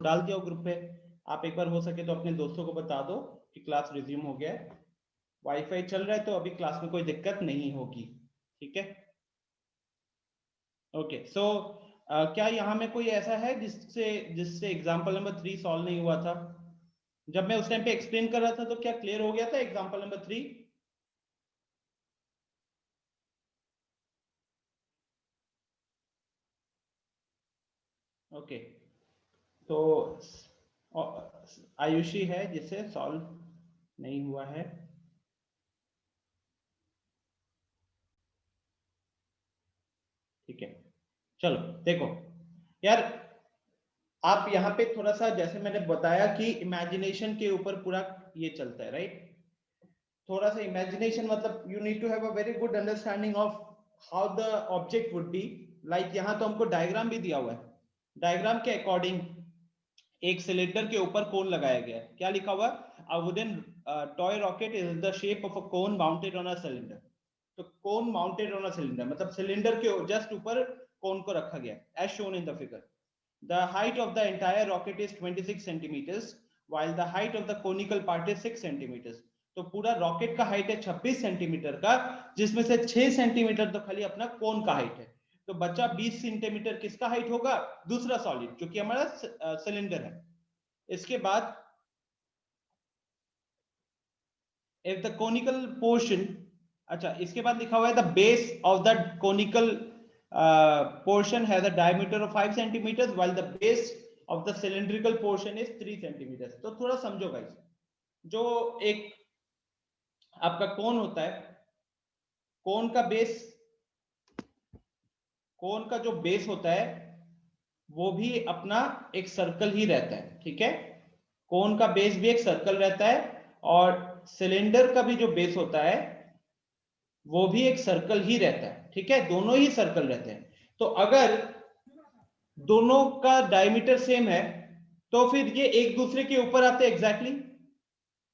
डाल दिया ग्रुप पे। आप एक बार हो सके तो अपने दोस्तों को बता दो कि क्लास रिज्यूम हो गया है। वाईफाई चल रहा है तो अभी क्लास में कोई दिक्कत नहीं होगी, ठीक है। ओके सो क्या यहाँ में कोई ऐसा है जिससे जिससे एग्जाम्पल नंबर 3 सॉल्व नहीं हुआ था? जब मैं उस टाइम पे एक्सप्लेन कर रहा था तो क्या क्लियर हो गया था एग्जाम्पल नंबर 3? ओके, तो आयुषी है जिसे सॉल्व नहीं हुआ है। ठीक है, चलो देखो यार, आप यहाँ पे थोड़ा सा जैसे मैंने बताया कि इमेजिनेशन के ऊपर पूरा ये चलता है, राइट। थोड़ा सा इमेजिनेशन मतलब you need to have a very good understanding of how the object would be. Like यहाँ तो हमको डायग्राम भी दिया हुआ है, डायग्राम के अकॉर्डिंग एक सिलेंडर के ऊपर कोन लगाया गया है। क्या लिखा हुआ? A wooden toy rocket is the shape of a cone mounted on a cylinder. तो cone mounted on a cylinder मतलब सिलेंडर के जस्ट ऊपर कोन को रखा गया, as shown in the figure. The height of the entire rocket is 26 centimeters, while the height of the conical part is 6 centimeters. तो पूरा rocket का height है 26 सेंटीमीटर का, जिसमें से 6 सेंटीमीटर तो खाली अपना कोन का हाइट है। तो बच्चा 20 सेंटीमीटर किसका हाइट होगा? दूसरा सॉलिड जो कि हमारा सिलेंडर है। इसके बाद if the conical portion, अच्छा इसके बाद लिखा हुआ है the base of the conical portion has a diameter of 5 centimeters while the base of the cylindrical portion is 3 centimeters। तो थोड़ा समझो गाइस, जो एक आपका कोन होता है, कोन का बेस, कोन का जो बेस होता है वो भी अपना एक सर्कल ही रहता है, ठीक है। कोन का बेस भी एक सर्कल रहता है और सिलेंडर का भी जो बेस होता है वो भी एक सर्कल ही रहता है, ठीक है। दोनों ही सर्कल रहते हैं। तो अगर दोनों का डायमीटर सेम है तो फिर ये एक दूसरे के ऊपर आते एग्जैक्टली।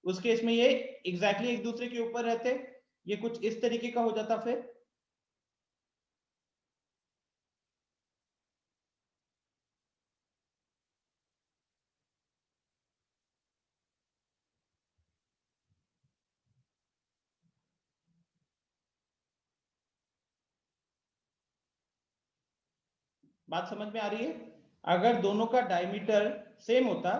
उस केस में ये एग्जैक्टली एक दूसरे के ऊपर रहते, ये कुछ इस तरीके का हो जाता। फिर बात समझ में आ रही है? अगर दोनों का डायमीटर सेम होता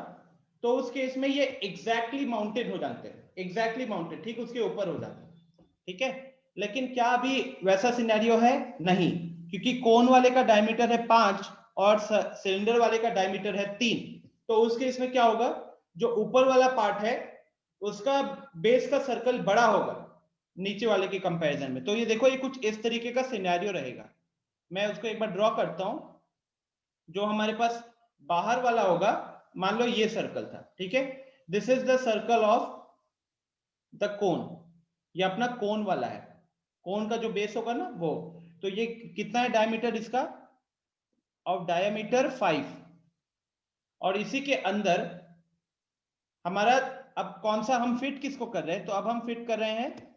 तो उस केस में ये एग्जैक्टली माउंटेड हो जाते, एग्जैक्टली माउंटेड, ठीक उसके ऊपर हो जाते, ठीक है। लेकिन क्या अभी वैसा सिनेरियो है? नहीं, क्योंकि कोन वाले का डायमीटर है 5 और सिलेंडर वाले का डायमीटर है 3। तो उस केस में क्या होगा, जो ऊपर वाला पार्ट है उसका बेस का सर्कल बड़ा होगा नीचे वाले के कंपैरिजन में। तो ये देखो, ये कुछ इस तरीके का सिनेरियो रहेगा। मैं उसको एक बार ड्रॉ करता हूं। जो हमारे पास बाहर वाला होगा, मान लो ये सर्कल था, ठीक है। This is the circle of the cone, ये अपना कोन वाला है। कोन का जो बेस होगा ना वो, तो ये कितना है डायमीटर इसका? Of diameter 5। और इसी के अंदर हमारा, अब कौन सा हम फिट किसको कर रहे हैं? तो अब हम फिट कर रहे हैं,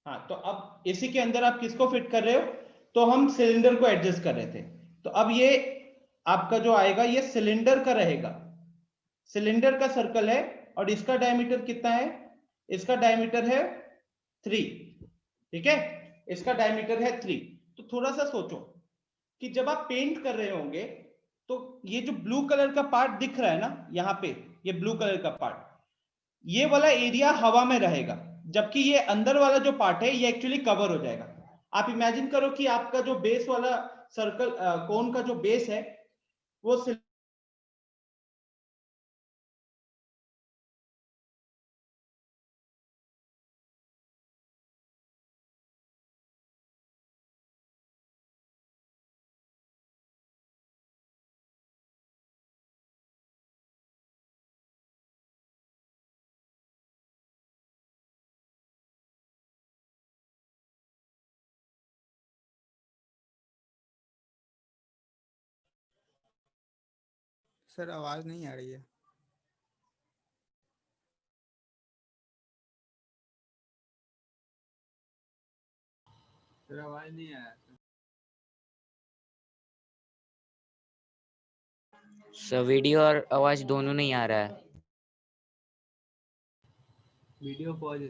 हाँ तो अब इसी के अंदर आप किसको फिट कर रहे हो? तो हम सिलेंडर को एडजस्ट कर रहे थे। तो अब ये आपका जो आएगा ये सिलेंडर का रहेगा, सिलेंडर का सर्कल है। और इसका डायमीटर कितना है? इसका डायमीटर है 3, ठीक है। इसका डायमीटर है 3। तो थोड़ा सा सोचो कि जब आप पेंट कर रहे होंगे तो ये जो ब्लू कलर का पार्ट दिख रहा है ना यहाँ पे, ये ब्लू कलर का पार्ट, ये वाला एरिया हवा में रहेगा, जबकि ये अंदर वाला जो पार्ट है ये एक्चुअली कवर हो जाएगा। आप इमेजिन करो कि आपका जो बेस वाला सर्कल, कोन का जो बेस है वो सर आवाज नहीं आ रही है। तेरा आवाज नहीं आया। सर वीडियो और आवाज दोनों नहीं आ रहा है। Video pause.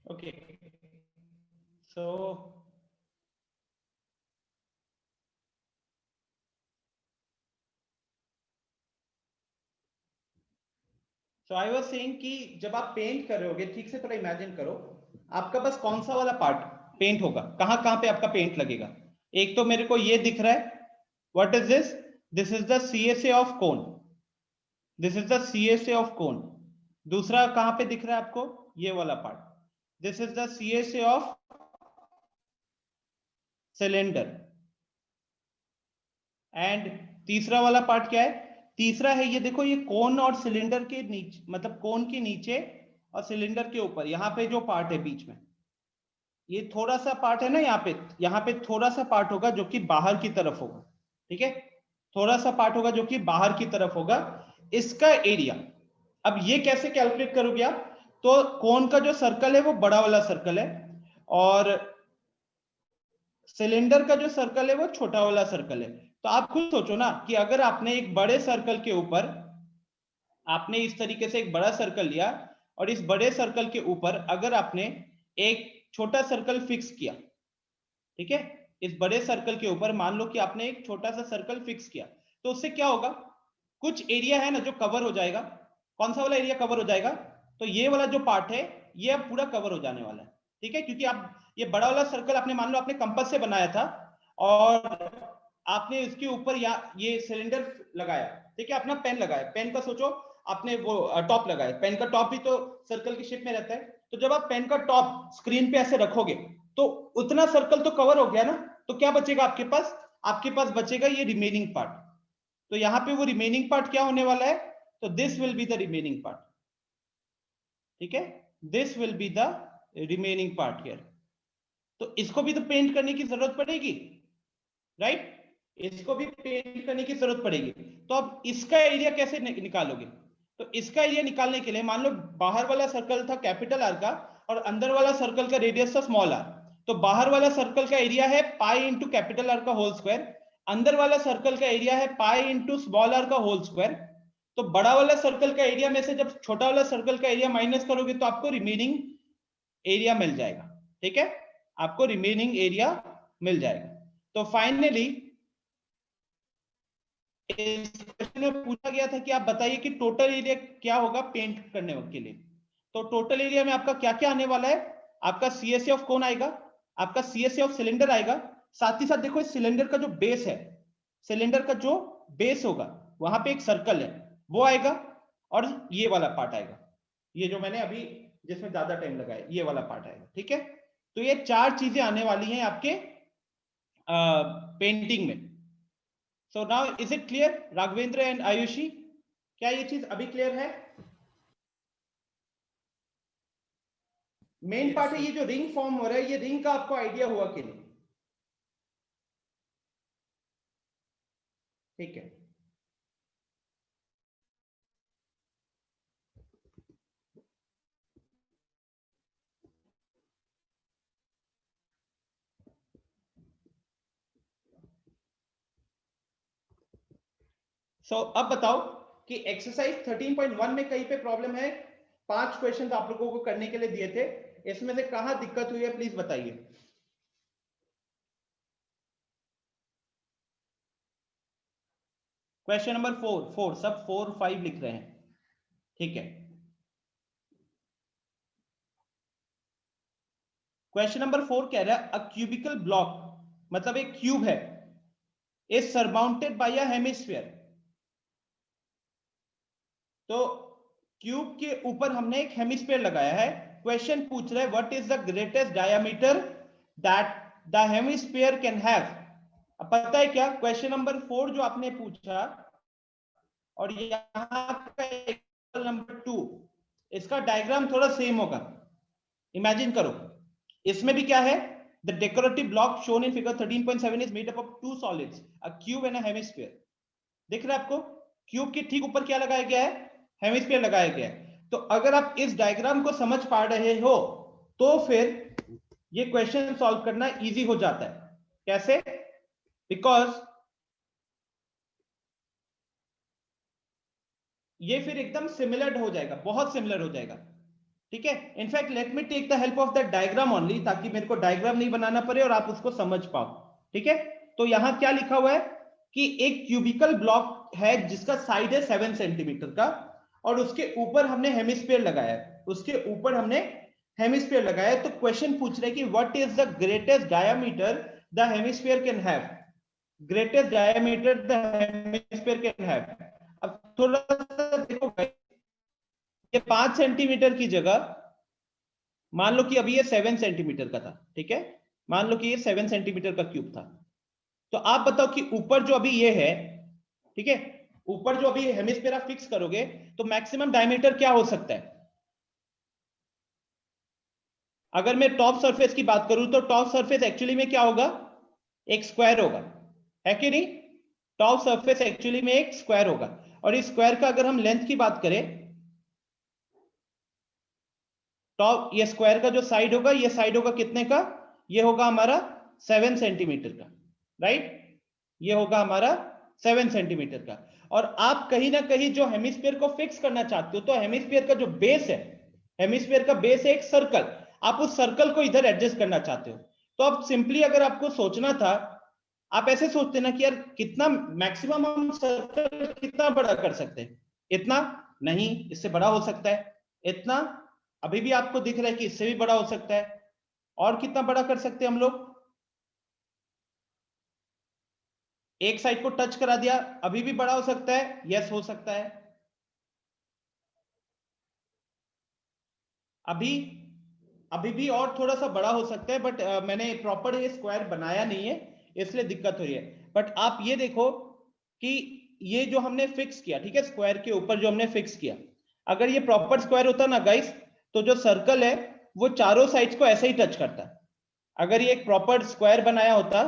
Okay, so I was saying कि जब आप पेंट कर रहे होगे, ठीक से थोड़ा इमेजिन करो, आपका बस कौन सा वाला पार्ट पेंट होगा, कहां कहां पे आपका पेंट लगेगा। एक तो मेरे को ये दिख रहा है, what is this, this is the CSA of cone, this is the CSA of cone. दूसरा कहां पे दिख रहा है आपको, ये वाला part, this is the CSA of cylinder. And तीसरा वाला पार्ट क्या है, तीसरा है ये देखो, ये कोन और सिलेंडर के नीचे, मतलब कोन के नीचे और सिलेंडर के ऊपर, यहाँ पे जो पार्ट है बीच में, ये थोड़ा सा पार्ट है ना, यहाँ पे थोड़ा सा पार्ट होगा जो कि बाहर की तरफ होगा, ठीक है, थोड़ा सा पार्ट होगा जो कि बाहर की तरफ होगा, इसका एरिया। अब ये कैसे कैलकुलेट करोगे आप, तो कोन का जो सर्कल है वो बड़ा वाला सर्कल है, और सिलेंडर का जो सर्कल है वो छोटा वाला सर्कल है। तो आप खुद सोचो ना कि अगर आपने एक बड़े सर्कल के ऊपर, आपने इस तरीके से एक बड़ा सर्कल लिया, और इस बड़े सर्कल के ऊपर अगर आपने एक छोटा सर्कल फिक्स किया, ठीक है, इस बड़े सर्कल के ऊपर मान लो कि आपने एक छोटा सा सर्कल फिक्स किया, तो उससे क्या होगा, कुछ एरिया है ना जो कवर हो जाएगा। कौन सा वाला एरिया कवर हो जाएगा, तो ये वाला जो पार्ट है ये अब पूरा कवर हो जाने वाला है, ठीक है, क्योंकि आप ये बड़ा वाला सर्कल आपने मान लो आपने कंपास से बनाया था, और आपने इसके ऊपर ये सिलेंडर लगाया, ठीक है, अपना पेन लगाया, पेन का सोचो, आपने वो टॉप लगाया, पेन का टॉप भी तो सर्कल की शेप में रहता है, तो जब आप पेन का टॉप स्क्रीन पे ऐसे रखोगे तो उतना सर्कल तो कवर हो गया ना, तो क्या बचेगा आपके पास, आपके पास बचेगा ये रिमेनिंग पार्ट। तो यहां पे वो रिमेनिंग पार्ट क्या होने वाला है, तो this will be the remaining part, ठीक है, this will be the remaining part here. तो इसको भी तो पेंट करने की जरूरत पड़ेगी, राइट, इसको भी पेंट करने की जरूरत पड़ेगी। तो अब इसका एरिया कैसे निकालोगे, तो इसका एरिया निकालने के लिए मान लो बाहर वाला सर्कल था कैपिटल आर का, और अंदर वाला सर्कल का रेडियस था स्मॉल आर, तो बाहर वाला सर्कल का एरिया है पाई इंटू कैपिटल आर का होल स्क्वायर, अंदर वाला सर्कल का एरिया है पाई इंटू स्मॉल आर का होल स्क्वायर। तो बड़ा वाला सर्कल का एरिया में से जब छोटा वाला सर्कल का एरिया माइनस करोगे तो आपको रिमेनिंग एरिया मिल जाएगा, ठीक है, आपको रिमेनिंग एरिया मिल जाएगा। तो फाइनली इस क्वेश्चन में पूछा गया था कि आप बताइए कि टोटल एरिया क्या होगा पेंट करने के लिए। तो टोटल एरिया में आपका क्या क्या आने वाला है, आपका CSA ऑफ कौन आएगा, आपका CSA ऑफ सिलेंडर आएगा, साथ ही साथ देखो इस सिलेंडर का जो बेस है, सिलेंडर का जो बेस होगा वहां पे एक सर्कल है वो आएगा, और ये वाला पार्ट आएगा, ये जो मैंने अभी जिसमें ज्यादा टाइम लगाया ये वाला पार्ट आएगा, ठीक है। तो ये चार चीजें आने वाली हैं आपके पेंटिंग में। So now is it clear Raghavendra and Ayushi, क्या ये चीज अभी क्लियर है। मेन पार्ट है ये जो रिंग फॉर्म हो रहा है, ये रिंग का आपको आइडिया हुआ कि नहीं, ठीक है। अब बताओ कि एक्सरसाइज 13.1 में कहीं पे प्रॉब्लम है, 5 क्वेश्चन आप लोगों को करने के लिए दिए थे, इसमें से कहां दिक्कत हुई है प्लीज बताइए। क्वेश्चन नंबर 4 सब 4 5 लिख रहे हैं, ठीक है। क्वेश्चन नंबर 4 कह रहा है अ क्यूबिकल ब्लॉक, मतलब एक क्यूब है, is surmounted by a hemisphere. तो क्यूब के ऊपर हमने एक हेमिस्फीयर लगाया है. क्वेश्चन पूछ रहा है what is the greatest diameter that the hemisphere can have. अब पता है क्या, क्वेश्चन नंबर 4 जो आपने पूछा और यहाँ का नंबर 2, इसका डायग्राम थोड़ा सेम होगा. इमेजिन करो, इसमें भी क्या है, the decorative block shown in figure 13.7 is made up of two solids, a cube and a hemisphere. दिख रहा है आपको, क्यूब के ठीक ऊपर क्या लगाया गया है, हेमिस्फीयर लगाया गया है. तो अगर आप इस डायग्राम को समझ पा रहे हो तो फिर ये क्वेश्चन सॉल्व करना इजी हो जाता है. कैसे? बिकॉज ये फिर एकदम सिमिलर हो जाएगा, बहुत सिमिलर हो जाएगा. ठीक है, in fact let me take the help of the diagram only, ताकि मेरे को डायग्राम नहीं बनाना पड़े और आप उसको समझ पाओ. ठीक है, तो यहां क्या लिखा हुआ है कि एक क्यूबिकल ब्लॉक है जिसका साइड है 7 सेंटीमीटर का और उसके ऊपर हमने हेमिस्फीयर लगाया है, उसके ऊपर हमने हेमिस्फीयर लगाया है. तो क्वेश्चन पूछ रहे कि what is the greatest diameter the hemisphere can have. Greatest diameter the hemisphere can have. अब थोड़ा सा देखो, ये 5 सेंटीमीटर की जगह मान लो कि अभी ये 7 सेंटीमीटर का था. ठीक है, मान लो कि ये 7 सेंटीमीटर का क्यूब था. तो आप बताओ कि ऊपर जो अभी ये है, ठीक है, ऊपर जो अभी हेमिस्फीयर आप फिक्स करोगे तो मैक्सिमम डायमीटर क्या हो सकता है. अगर मैं टॉप सरफेस की बात करूं तो टॉप सरफेस एक्चुअली में क्या होगा, एक स्क्वायर होगा, है कि नहीं. टॉप सरफेस एक्चुअली में एक स्क्वायर होगा और इस स्क्वायर का अगर हम लेंथ की बात करें, टॉप ये स्क्वायर का जो साइड होगा, ये साइड होगा कितने का, ये होगा हमारा 7 सेंटीमीटर का. राइट, ये होगा हमारा 7 सेंटीमीटर का. और आप कहीं ना कहीं जो हेमिस्फीयर को फिक्स करना चाहते हो, तो हेमिस्फीयर का जो बेस है, हेमिस्फीयर का बेस है एक सर्कल, आप उस सर्कल को इधर एडजस्ट करना चाहते हो. तो अब सिंपली अगर आपको सोचना था, आप ऐसे सोचते ना कि यार कितना मैक्सिमम हम सर्कल कितना बड़ा कर सकते हैं. इतना नहीं, इससे बड़ा हो सकता है. इतना, अभी भी आपको दिख रहा है कि इससे भी बड़ा हो सकता है. और कितना बड़ा कर सकते हैं हम लोग, एक साइड को टच करा दिया, अभी भी बड़ा हो सकता है. यस, हो सकता है. अभी भी और थोड़ा सा बड़ा हो सकता है, बट मैंने प्रॉपर ये स्क्वायर बनाया नहीं है इसलिए दिक्कत हो रही है. बट आप ये देखो कि ये जो हमने फिक्स किया, ठीक है, स्क्वायर के ऊपर जो हमने फिक्स किया, अगर ये प्रॉपर स्क्वायर होता ना गाइस, तो जो सर्कल है वो चारों साइड्स को ऐसे ही टच करता है. अगर ये एक प्रॉपर स्क्वायर बनाया होता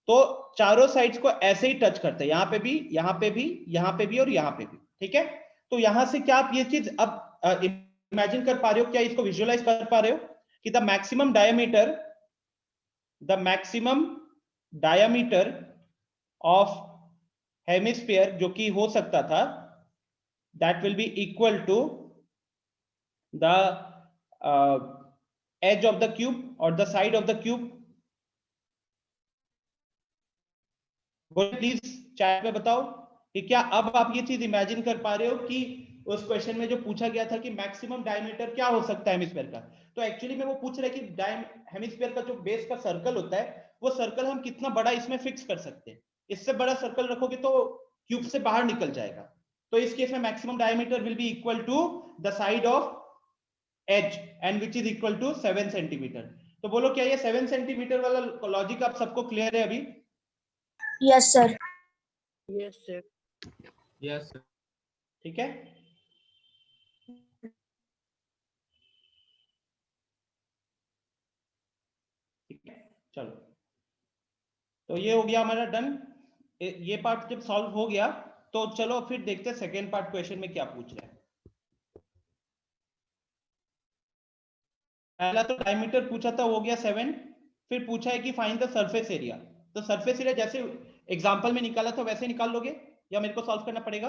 तो चारों साइड्स को ऐसे ही टच करते हैं, यहां पे भी, यहां पे भी, यहां पे भी और यहां पे भी. ठीक है, तो यहां से क्या आप ये चीज अब इमेजिन कर पा रहे हो, क्या इसको विजुअलाइज कर पा रहे हो कि the maximum diameter of hemisphere जो कि हो सकता था, that will be equal to the edge of the cube और the side of the cube. Please chat में बताओ कि क्या अब आप ये चीज इमेजिन कर पा रहे हो कि उस क्वेश्चन में जो पूछा गया था कि मैक्सिमम डायमीटर क्या हो सकता है हेमिस्फीयर का, तो एक्चुअली में वो पूछ रहे हैं कि हेमिस्फीयर का जो बेस का सर्कल होता है, वो सर्कल हम कितना बड़ा इसमें फिक्स कर सकते हैं. इससे बड़ा सर्कल रखोगे तो क्यूब से बाहर निकल जाएगा. तो इस केस में maximum diameter will be equal to the side of edge and which is equal to 7 centimetre. तो बोलो क्या ये 7 सेंटीमीटर वाला लॉजिक आप सबको क्लियर है अभी? Yes sir. Yes, sir. Yes sir. ठीक है, चलो, तो ये हो गया हमारा डन. ये पार्ट जब सॉल्व हो गया तो चलो फिर देखते हैं सेकेंड पार्ट क्वेश्चन में क्या पूछ रहा है. पहला तो डायमीटर पूछा था, हो गया 7. फिर पूछा है कि फाइंड द सरफेस एरिया. तो सरफेस एरिया जैसे एग्जांपल में निकाला था वैसे निकाल लोगे या मेरे को सॉल्व करना पड़ेगा?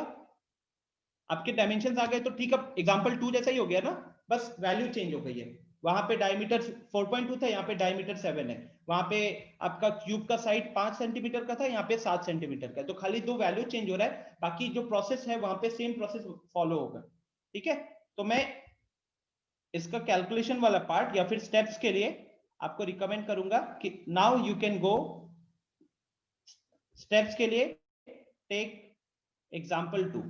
आपके डायमेंशंस आ गए तो ठीक है, एग्जांपल 2 जैसा ही हो गया ना, बस वैल्यू चेंज हो गई है. वहां पे डायमीटर 4.2 था, यहाँ पे डायमीटर 7 है. वहां पे आपका क्यूब का साइड 5 सेंटीमीटर का था, यहाँ पे 7 सेंटीमीटर का. तो खाली 2 वैल्यू चेंज हो रहा है, बाकी जो प्रोसेस है वहां पे सेम प्रोसेस फॉलो होगा. ठीक है, तो मैं इसका कैलकुलेशन वाला पार्ट या फिर स्टेप्स के लिए आपको रिकमेंड करूंगा कि now you can go steps के लिए टेक एग्जाम्पल 2।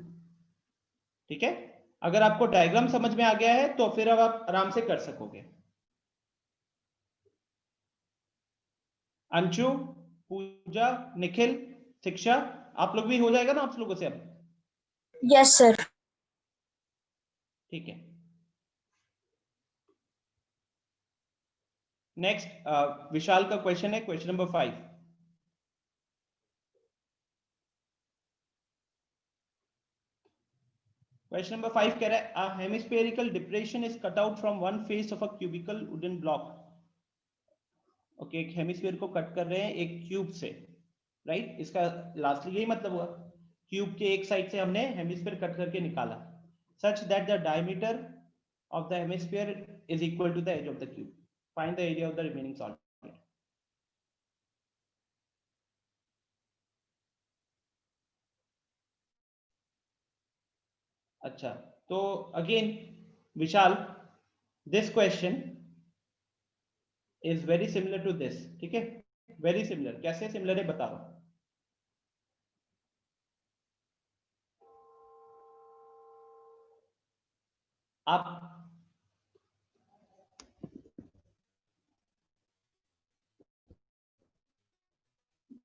ठीक है, अगर आपको डायग्राम समझ में आ गया है तो फिर अब आप आराम से कर सकोगे। अंशु, पूजा, निखिल, शिक्षा, आप लोग भी हो जाएगा ना आप लोगों से अब? Yes sir. ठीक है, नेक्स्ट विशाल का क्वेश्चन है, क्वेश्चन नंबर 5। क्वेश्चन नंबर 5 कह रहा है a hemispherical depression is cut out from one face of a cubical wooden block। Okay, एक हेमिस्फीयर को कट कर रहे हैं एक क्यूब से, राइट? इसका लास्टली यही मतलब हुआ, क्यूब के एक साइड से हमने हेमिस्फीयर कट करके निकाला, such that the diameter of the hemisphere is equal to the edge of the cube. Find the area of the remaining solid. अच्छा, तो again Vishal, this question is very similar to this. ठीक है, very similar. कैसे similar है बता रहा हूं। आप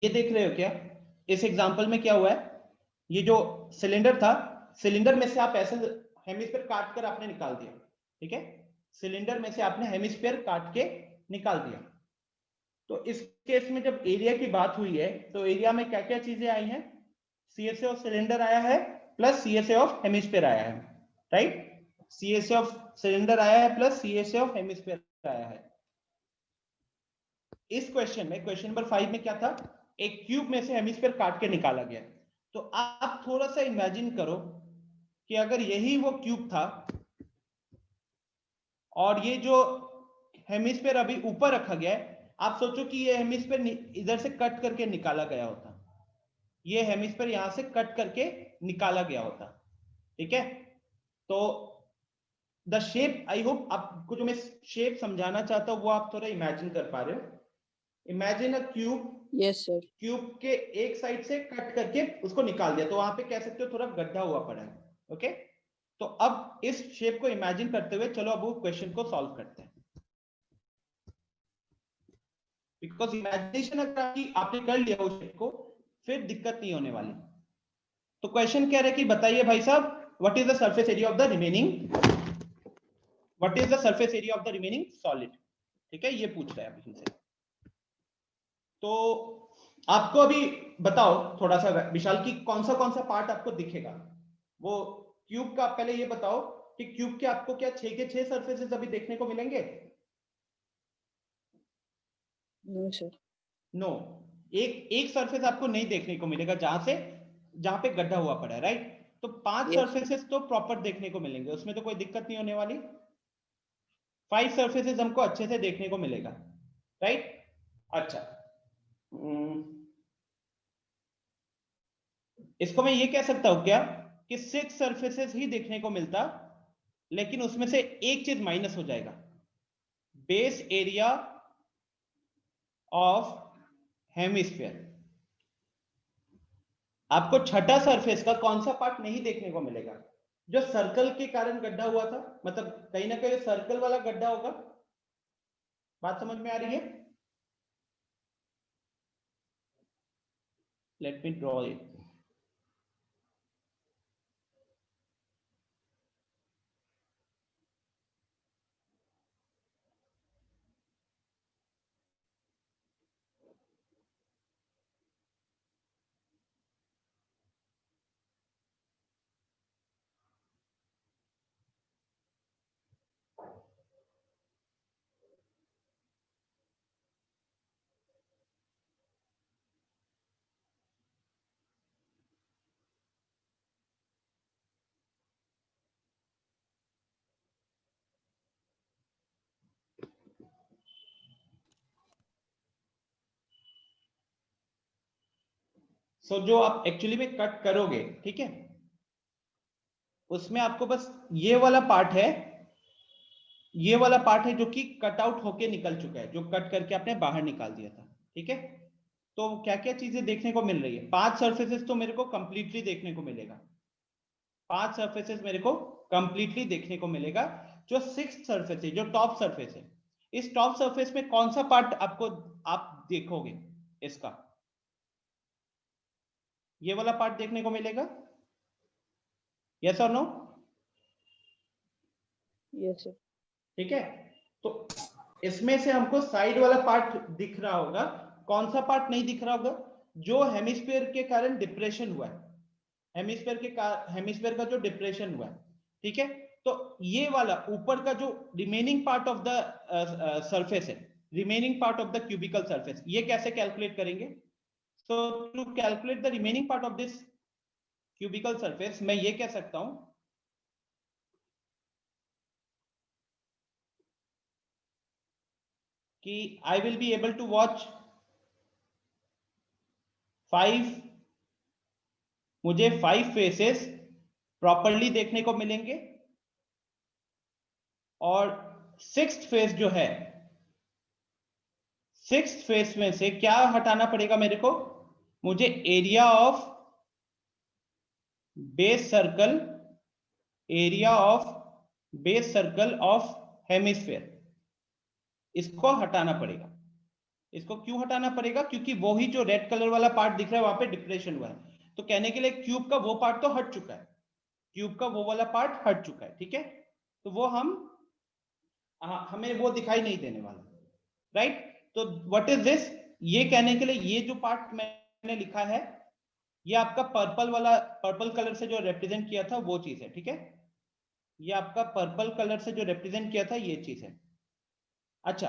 ये देख रहे हो क्या? इस एग्जांपल में क्या हुआ है, ये जो सिलेंडर था, सिलेंडर में से आप ऐसे हेमिस्फीयर काट कर आपने निकाल दिया। ठीक है, सिलेंडर में से आपने हेमिस्फीयर काट के निकाल दिया। तो इस केस में जब एरिया की बात हुई है तो एरिया में क्या क्या चीजें आई हैं? CSA ऑफ सिलेंडर आया है प्लस CSA ऑफ हेमिस्फीयर आया है, राइट? CSA ऑफ सिलेंडर आया है प्लस CSA ऑफ हेमिस्फीयर आया है। इस क्वेश्चन में, क्वेश्चन नंबर 5 में क्या था? एक क्यूब में से हेमिस्फीयर काट के निकाला गया। तो आप थोड़ा सा इमेजिन करो कि अगर यही वो क्यूब था और ये जो हेमिस्फीयर अभी ऊपर रखा गया है, आप सोचो कि ये हेमिस्फीयर इधर से कट करके निकाला गया होता, ये हेमिस्फीयर यहां से कट करके निकाला गया होता। ठीक है, तो द शेप, आई होप आपको जो मैं शेप समझाना चाहता हूं वो आप थोड़ा इमेजिन कर पा रहे हो। Imagine a cube, yes sir. Cube के एक साइड से कट करके उसको निकाल दिया, तो वहां पे कह सकते हो थोड़ा गड्ढा हुआ पड़ा है। ओके, तो अब इस शेप को इमेजिन करते हुए चलो अब वो क्वेश्चन को सॉल्व करते हैं। बिकॉज इमेजिनेशन अगर आपने कर लिया उस शेप को, फिर दिक्कत नहीं होने वाली। तो क्वेश्चन कह रहे कि बताइए भाई साहब, what is the surface area of the remaining, what is the surface area of the remaining solid. ठीक है, ये पूछ रहा है अभी इनसे। तो आपको अभी बताओ थोड़ा सा विशाल की कौन सा पार्ट आपको दिखेगा। वो क्यूब का पहले ये बताओ कि क्यूब के आपको क्या 6 के 6 सरफेसेस अभी देखने को मिलेंगे? No sir. नो, एक सरफेस आपको नहीं देखने को मिलेगा जहां पे गड्ढा हुआ पड़ा है, राइट? तो 5 सरफेसेस तो प्रॉपर देखने को मिलेंगे, उसमें तो कोई दिक्कत नहीं होने वाली। 5 सरफेसेस हमको अच्छे से देखने को मिलेगा, राइट? अच्छा, इसको मैं ये कह सकता हूं क्या कि 6 सरफेसेस ही देखने को मिलता, लेकिन उसमें से एक चीज माइनस हो जाएगा, बेस एरिया ऑफ हेमिस्फीयर। आपको छठा सरफेस का कौन सा पार्ट नहीं देखने को मिलेगा? जो सर्कल के कारण गड्ढा हुआ था, मतलब कहीं ना कहीं सर्कल वाला गड्ढा होगा। बात समझ में आ रही है? Let me draw it. So जो आप एक्चुअली में कट करोगे, ठीक है, उसमें आपको बस ये वाला पार्ट है, ये वाला पार्ट है जो कि कट आउट होके निकल चुका है, जो कट करके आपने बाहर निकाल दिया था। ठीक है, तो क्या क्या चीजें देखने को मिल रही है? 5 सरफेसेस तो मेरे को कंप्लीटली देखने को मिलेगा, 5 सरफेसेस मेरे को कंप्लीटली देखने को मिलेगा। जो 6th सरफेस है, जो टॉप सरफेस है, इस टॉप सरफेस में कौन सा पार्ट आपको आप देखोगे? इसका ये वाला पार्ट देखने को मिलेगा, यस और नो? Yes, sir. ठीक है, तो इसमें से हमको साइड वाला पार्ट दिख रहा होगा। कौन सा पार्ट नहीं दिख रहा होगा? जो हेमिस्फीयर के कारण डिप्रेशन हुआ है, हेमिस्फीयर का जो डिप्रेशन हुआ है, ठीक है। तो ये वाला ऊपर का जो remaining part of the surface है, remaining part of the cubical surface, ये कैसे कैलकुलेट करेंगे? तो to calculate the remaining part of this cubical surface, मैं ये कह सकता हूं कि I will be able to watch 5, मुझे 5 फेसेस प्रॉपरली देखने को मिलेंगे, और 6th फेस जो है, 6th फेस में से क्या हटाना पड़ेगा मेरे को? मुझे area of base circle, area of base circle of hemisphere, इसको हटाना पड़ेगा। इसको क्यों हटाना पड़ेगा? क्योंकि वो ही जो रेड कलर वाला पार्ट दिख रहा है वहां पे डिप्रेशन हुआ है। तो कहने के लिए क्यूब का वो पार्ट तो हट चुका है, क्यूब का वो वाला पार्ट हट चुका है, ठीक है। तो वो हमें वो दिखाई नहीं देने वाला, राइट। तो व्हाट इज दिस? ये कहने के लिए ये जो पार्ट मैंने लिखा है, ये आपका पर्पल वाला, पर्पल कलर से जो रिप्रेजेंट किया था वो चीज है, ठीक है। ये आपका पर्पल कलर से जो रिप्रेजेंट किया था ये चीज है। अच्छा,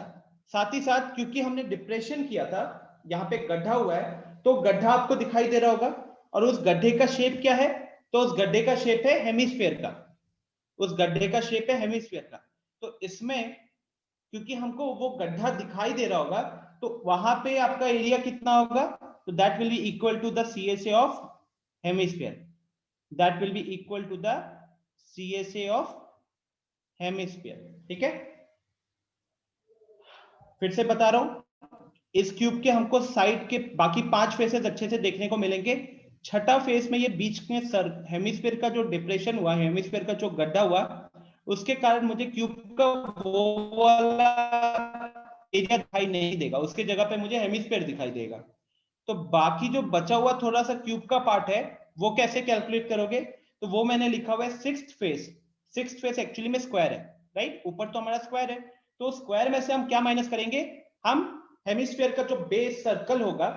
साथ ही साथ क्योंकि हमने डिप्रेशन किया था, यहाँ पे गड्ढा हुआ है, तो गड्ढा आपको दिखाई दे रहा होगा, और उस गड्ढे का शेप क्या है? तो उस गड्ढे का शेप है हेमिस्फीयर का, उस गड्ढे का शेप है हेमिस्फीयर का। तो इसमें क्योंकि हमको वो गड्ढा दिखाई दे रहा होगा, तो वहां पे आपका एरिया कितना होगा? तो that will be equal to the CSA of hemisphere, that will be equal to the CSA of hemisphere, ठीक है। फिर से बता रहा हूं, इस क्यूब के हमको साइड के बाकी 5 फेसेस अच्छे से देखने को मिलेंगे। छठा फेस में ये बीच में हेमिस्फीयर का जो डिप्रेशन हुआ, हेमिस्फीयर का जो गड्ढा हुआ, उसके कारण मुझे क्यूब का वो वाला एरिया दिखाई नहीं देगा, उसके जगह पे मुझे हेमिस्फीयर दिखाई देगा। तो बाकी जो बचा हुआ थोड़ा सा क्यूब का पार्ट है, वो कैसे कैलकुलेट करोगे? तो वो मैंने लिखा हुआ है 6th face. 6th face actually में स्क्वायर है, राइट। ऊपर तो हमारा स्क्वायर है, तो स्क्वायर में से हम क्या माइनस करेंगे? हम हेमिस्फीयर का जो बेस सर्कल होगा,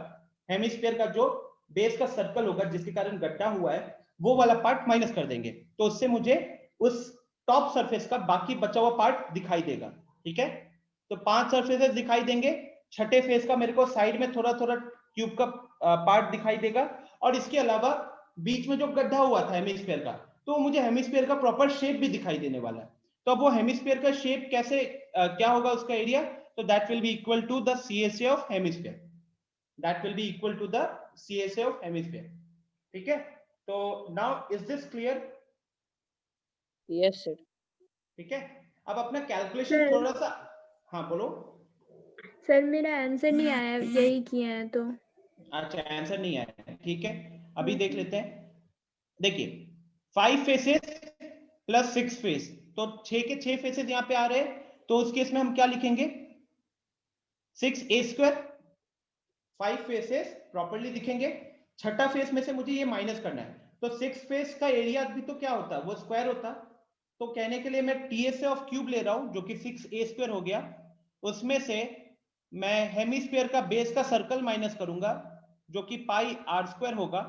हेमिस्फीयर का जो बेस का सर्कल होगा जिसके कारण गड्ढा हुआ है, वो वाला पार्ट माइनस कर देंगे। तो उससे मुझे उस टॉप सरफेस का बाकी बचा हुआ पार्ट दिखाई देगा, ठीक है। तो 5 सरफेसेस दिखाई देंगे, छठे फेस का मेरे को साइड में थोड़ा थोड़ा क्यूब का पार्ट दिखाई देगा, और इसके अलावा बीच में जो गड्ढा हुआ था हेमिस्फीयर का, तो मुझे हेमिस्फीयर का प्रॉपर शेप भी दिखाई देने वाला है। तो अब वो हेमिस्फीयर का शेप कैसे क्या होगा उसका एरिया? तो that will be equal to the CSA of hemisphere, that will be equal to the CSA of hemisphere, ठीक है। तो now is this clear? Yes, sir. ठीक है, अब अपना कैलकुलेशन थोड़ा सा, हाँ बोलो। सर मेरा आंसर नहीं आया, यही किए हैं तो। अच्छा, आंसर नहीं आया, ठीक है, अभी देख लेते हैं। देखिए 5 फेसेस प्लस 6 फेस, तो 6 के 6 फेसेस यहां पे आ रहे हैं, तो उस केस में हम क्या लिखेंगे? 6a²। 5 फेसेस प्रॉपर्ली दिखेंगे, छठा फेस में से मुझे ये माइनस करना है, तो 6 फेस का एरिया भी तो क्या होता? वो स्क्वायर होता। तो कहने के लिए मैं TSA ऑफ क्यूब ले रहा हूं, जो कि 6a² हो गया, उसमें से मैं हेमिस्फीयर का बेस का सर्कल माइनस करूंगा, जो कि πr² होगा,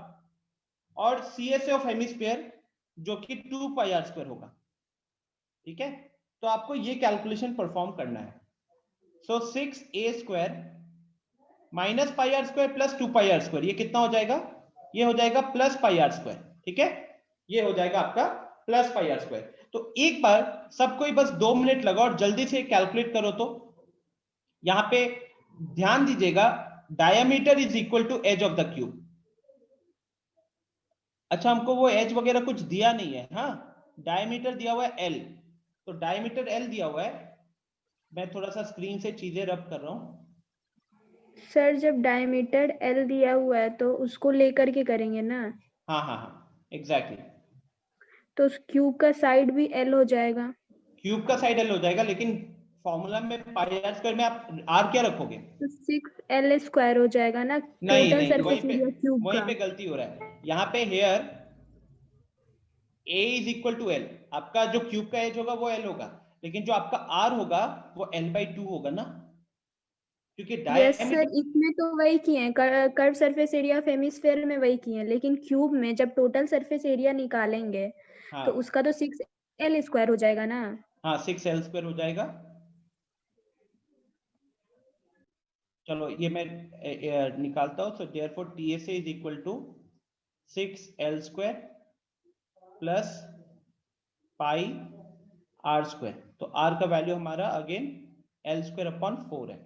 और CSA ऑफ हेमिस्फीयर जो कि 2πr² होगा, ठीक है। तो आपको ये कैलकुलेशन परफॉर्म करना है। सो 6a² minus πr² plus 2πr², ये कितना हो जाएगा? ये हो जाएगा प्लस πr², ठीक है, ये हो जाएगा आपका प्लस πr²। तो एक बार सबको ही बस 2 मिनट लगा और जल्दी से कैलकुलेट करो। तो यहां पे ध्यान दीजिएगा, diameter is equal to edge of the cube. अच्छा, हमको वो एज वगैरह कुछ दिया नहीं है, हाँ, डायमीटर दिया हुआ है L, तो डायमीटर L दिया हुआ है। मैं थोड़ा सा स्क्रीन से चीजें रब कर रहा हूं। सर जब डायमीटर एल दिया हुआ है तो उसको लेकर के करेंगे ना, हाँ हाँ हाँ एग्जैक्टली। तो उस क्यूब का साइड भी एल हो जाएगा। क्यूब का साइड एल हो जाएगा, लेकिन फॉर्मूला में पाई आर स्क्वायर में आप आर क्या रखोगे? तो 6L² हो जाएगा ना, नहीं टोटल नहीं, सरफेस एरिया क्यूब वहीं का। पे गलती हो रहा है। यहाँ पे here a is equal to L, आपका जो क्यूब का एज होगा वो एल होगा, लेकिन जो आपका आर होगा वो l/2 होगा ना, क्योंकि यस डायमीटर। सर, इसमें तो वही किए हैं, curve surface area of hemisphere में वही किए हैं, लेकिन क्यूब में जब टोटल सरफेस एरिया निकालेंगे हाँ तो उसका तो 6L² हो जाएगा ना। हाँ 6l² हो जाएगा। चलो ये मैं निकालता हूं। So therefore TSA is equal to 6l² plus pi r²। तो r का वैल्यू हमारा अगेन l²/4 है।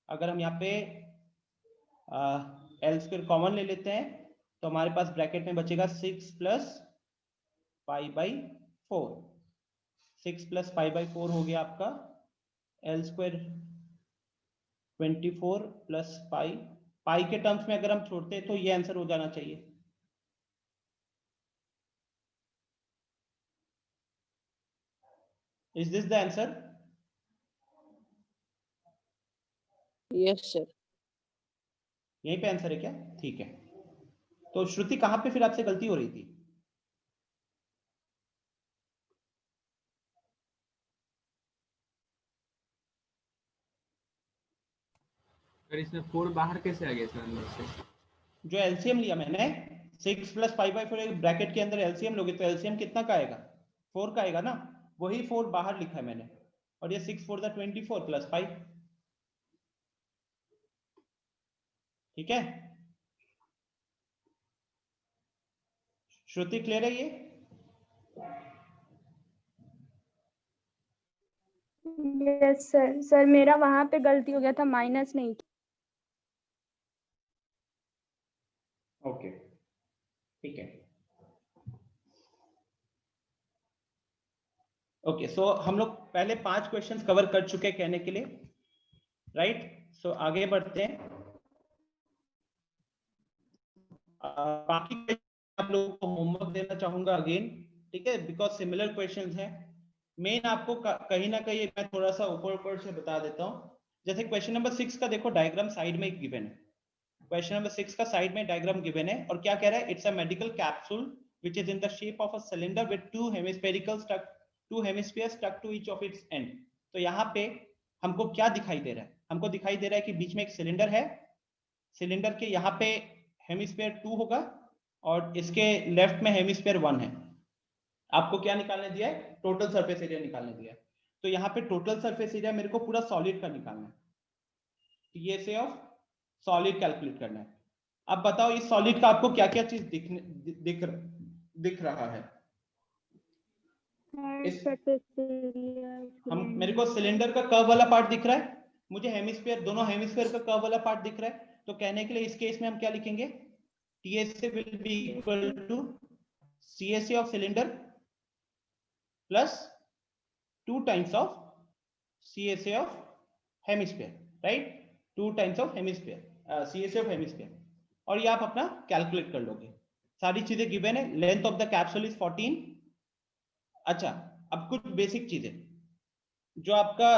अगर हम यहाँ पे l² कॉमन ले लेते हैं तो हमारे पास ब्रैकेट में बचेगा 6 प्लस पाई/4। 6 प्लस पाई/4 हो गया आपका l² 24 प्लस पाई। पाई के टर्म्स में अगर हम छोड़ते हैं तो ये आंसर हो जाना चाहिए। Is this the answer? Yes, sir. यहीं पे आंसर है क्या? ठीक है। तो श्रुति कहां पे फिर आपसे गलती हो रही थी? सर इसमें 4 बाहर कैसे आ गया सर अंदर से? जो एलसीएम लिया मैंने, 6 प्लस पाई/4 ब्रैकेट के अंदर एलसीएम लोगे तो एलसीएम कितना का आएगा? 4 का आएगा ना, वही 4 बाहर लिखा है मैंने, और ये 6 4 24 प्लस 5। ठीक है, श्रुति क्लियर है ये? यस सर, सर मेरा वहां पे गलती हो गया था, माइनस नहीं। ओके ठीक है। ओके सो हम लोग पहले 5 क्वेश्चंस कवर कर चुके हैं कहने के लिए, राइट? सो आगे बढ़ते हैं। बाकी आप लोगों को होमवर्क देना चाहूंगा अगेन, ठीक है, बिकॉज सिमिलर क्वेश्चंस हैं। मेन आपको कहीं ना कहीं मैं थोड़ा सा ऊपर से बता देता हूं। जैसे क्वेश्चन नंबर 6 का देखो, डायग्राम साइड में गिवन है। क्वेश्चन नंबर 6 का साइड में डायग्राम गिवन है, और क्या कह रहा है? It's a medical capsule which is in the shape of a cylinder with two hemispheres stuck to each of its end। तो यहाँ पे हमको क्या दिखाई दे रहा है? हमको दिखाई दे रहा है कि बीच में एक सिलेंडर है, सिलेंडर के यहाँ पे हेमिस्फीयर 2 होगा और इसके लेफ्ट में हेमिस्फीयर 1 है। आपको क्या निकालने दिया है? टोटल सरफेस एरिया निकालने दिया है। तो यहाँ पे टोटल सरफेस एरिया मेरे को पूरा सॉलिड का निकालना है, TSA ऑफ सॉलिड कैलकुलेट करना है। अब बताओ इस सॉलिड का आपको क्या क्या चीज दिख रहा है? मेरे को सिलेंडर का कर्व वाला पार्ट दिख रहा है, मुझे हेमिस्फीयर, दोनों हेमिस्फीयर का कर्व वाला पार्ट दिख रहा है। तो कहने के लिए इस केस में हम क्या लिखेंगे? TSA will be equal to CSA of cylinder plus 2 times of CSA of hemisphere, right? 2 times of hemisphere, CSA of hemisphere, और ये आप अपना कैलकुलेट कर लोगे। सारी चीजें गिवन है। Length of the capsule is 14। अच्छा, अब कुछ बेसिक चीजें, जो आपका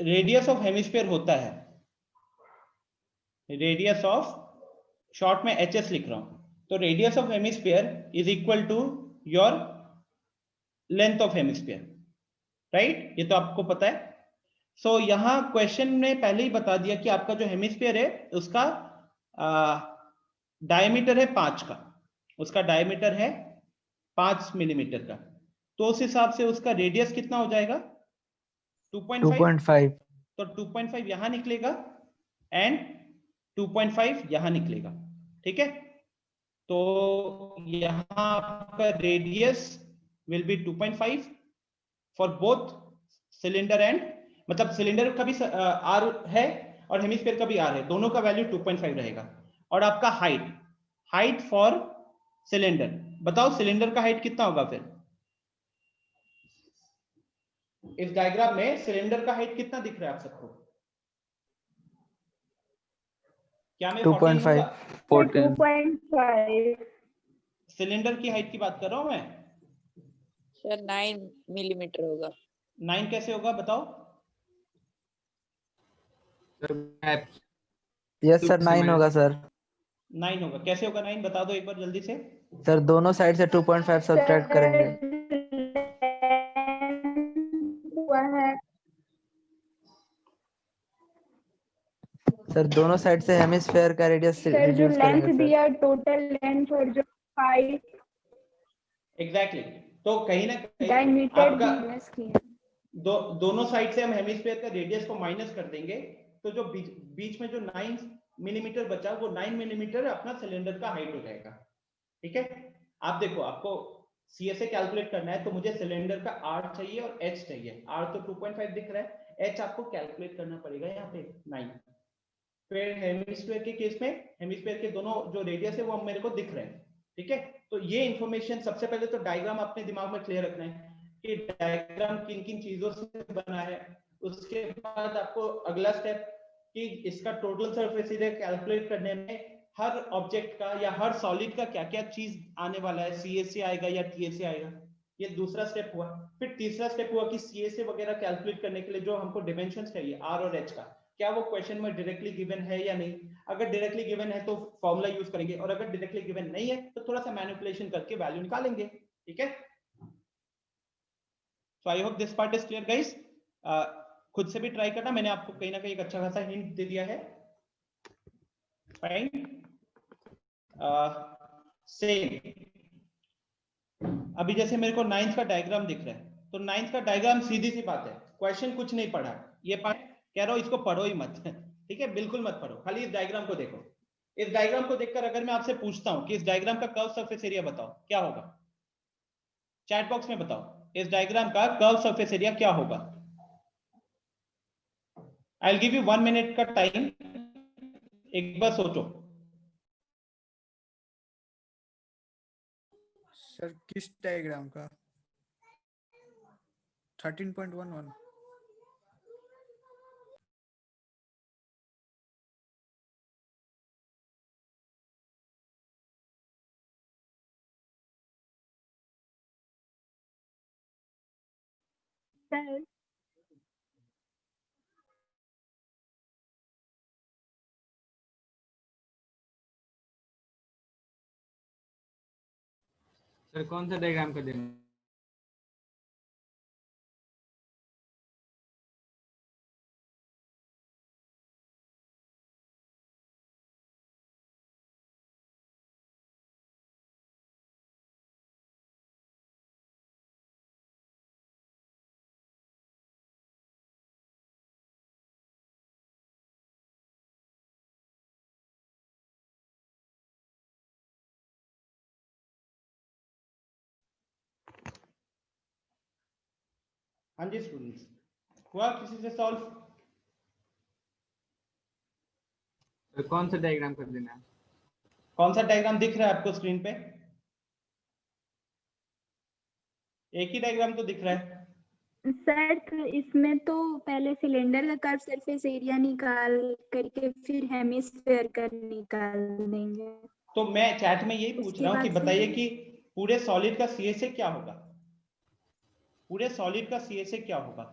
रेडियस ऑफ हेमिस्फीयर होता है, रेडियस ऑफ, शॉर्ट में HS लिख रहा हूं, तो radius of hemisphere is equal to your length of hemisphere, right? ये तो आपको पता है। सो यहां क्वेश्चन ने पहले ही बता दिया कि आपका जो हेमिस्फीयर है उसका डायमीटर है 5 का, उसका डायमीटर है 5 मिलीमीटर का। तो उस हिसाब से उसका रेडियस कितना हो जाएगा? 2.5। तो 2.5 यहां निकलेगा एंड 2.5 यहां निकलेगा, ठीक है? तो यहां आपका radius will be 2.5 for both cylinder and, मतलब सिलेंडर का भी R है और हेमिस्फीयर का भी R है, दोनों का वैल्यू 2.5 रहेगा। और आपका हाइट फॉर सिलेंडर, बताओ सिलेंडर का हाइट कितना होगा? फिर इस डायग्राम में सिलेंडर का हाइट कितना दिख रहा है आप सबको? क्या मैं 14 होगा? 2.5 सिलेंडर की हाइट की बात कर रहा हूं मैं। सर 9 मिलीमीटर होगा। 9 कैसे होगा बताओ? सर यस सर 9 होगा सर। 9 होगा, कैसे होगा 9 बता दो एक बार जल्दी से। सर दोनों साइड से 2.5 सब्ट्रैक्ट करेंगे। हुआ है सर दोनों साइड से हेमिस्फेयर का रेडियस सर, जो रिड्यूस लेंथ करेंगे सर। दिया टोटल लेंथ और जो हाइट एग्जैक्टली तो कहीं ना कहीं डायमीटर आपका माइनस किया। दोनों साइड से हम हेमिस्फीयर का रेडियस को माइनस कर देंगे, तो जो बीच में जो 9 मिलीमीटर बचा वो 9 मिलीमीटर अपना सिलेंडर का हाइट हो जाएगा। ठीक है, आप देखो आपको सीएसए कैलकुलेट करना है तो मुझे सिलेंडर का आर चाहिए और एच चाहिए। आर तो 2.5 दिख रहा है, एच आपको कैलकुलेट करना पड़ेगा यहाँ पे 9। फिर हेमिस्फीयर के केस में हेमिस्फीयर के दोनों जो रेडियस है वो मेरे को दिख रहे हैं। ठीक है, तो ये इंफॉर्मेशन सबसे पहले तो डायग्राम अपने दिमाग में क्लियर रखना है कि डायग्राम किन किन चीजों से बना है। उसके बाद आपको अगला स्टेप कि इसका टोटल सरफेस एरिया कैलकुलेट करने में हर ऑब्जेक्ट का या हर सॉलिड का क्या क्या चीज आने वाला है, सीएसए आएगा या टीएसए आएगा, ये दूसरा स्टेप हुआ। फिर तीसरा स्टेप हुआ कि सीएसए वगैरह कैलकुलेट करने के लिए जो हमको डिमेंशंस चाहिए आर और एच का, क्या वो क्वेश्चन में डायरेक्टली गिवन है या नहीं। अगर डायरेक्टली गिवन है तो फॉर्मूला यूज करेंगे, और अगर डायरेक्टली गिवन नहीं है तो थोड़ा सा मैनिपुलेशन करके वैल्यू निकालेंगे। ठीक है, so I hope this part is clear guys. खुद से भी ट्राई करना, मैंने आपको कहीं ना कहीं एक अच्छा खासा हिंट दे दिया है। फाइन, सेम अभी जैसे मेरे को 9th का डायग्राम दिख रहा है, तो 9th का डायग्राम सीधी सी बात है, क्वेश्चन कुछ नहीं पढ़ा, ये पार्ट कह रहा हूं इसको पढ़ो ही मत। ठीक है, बिल्कुल मत पढ़ो, खाली इस डायग्राम को देखो। इस डायग्राम को देखकर अगर मैं आपसे पूछता हूं कि इस डायग्राम का कर्व सरफेस एरिया बताओ, क्या होगा? चैट बॉक्स में बताओ इस डायग्राम का कर्व सरफेस एरिया क्या होगा। I will give you 1 minute का टाइम, एक बार सोचो। सर किस डायग्राम का? 13.11। सर सर कौन सा डायग्राम का देना? हाँ जी स्टूडेंट्स, हुआ किसी से सॉल्व? सर कौन सा डायग्राम कर देना है? कौन सा डायग्राम दिख रहा है आपको स्क्रीन पे? एक ही डायग्राम तो दिख रहा है। सर तो इसमें तो पहले सिलेंडर का कर्व सरफेस एरिया निकाल करके फिर हेमिस्फेयर का निकाल देंगे। तो मैं चैट में यही पूछ उसके रहा हूँ कि बाद बताइए फिर कि पूरे सॉलिड का सीएसए क्या होगा, पूरे सॉलिड का सीएसए क्या होगा?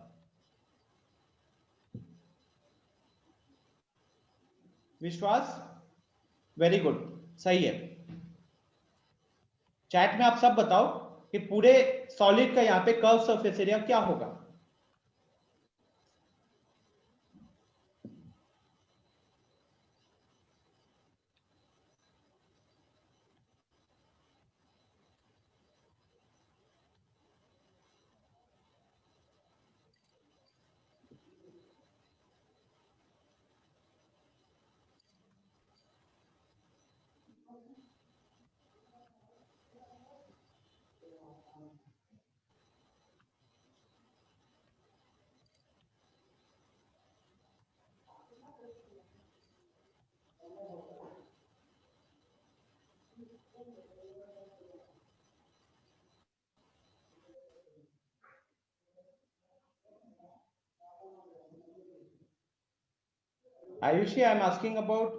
विश्वास, वेरी गुड, सही है। चैट में आप सब बताओ कि पूरे सॉलिड का यहाँ पे कर्व सरफेस एरिया क्या होगा। Ayushi, I am asking about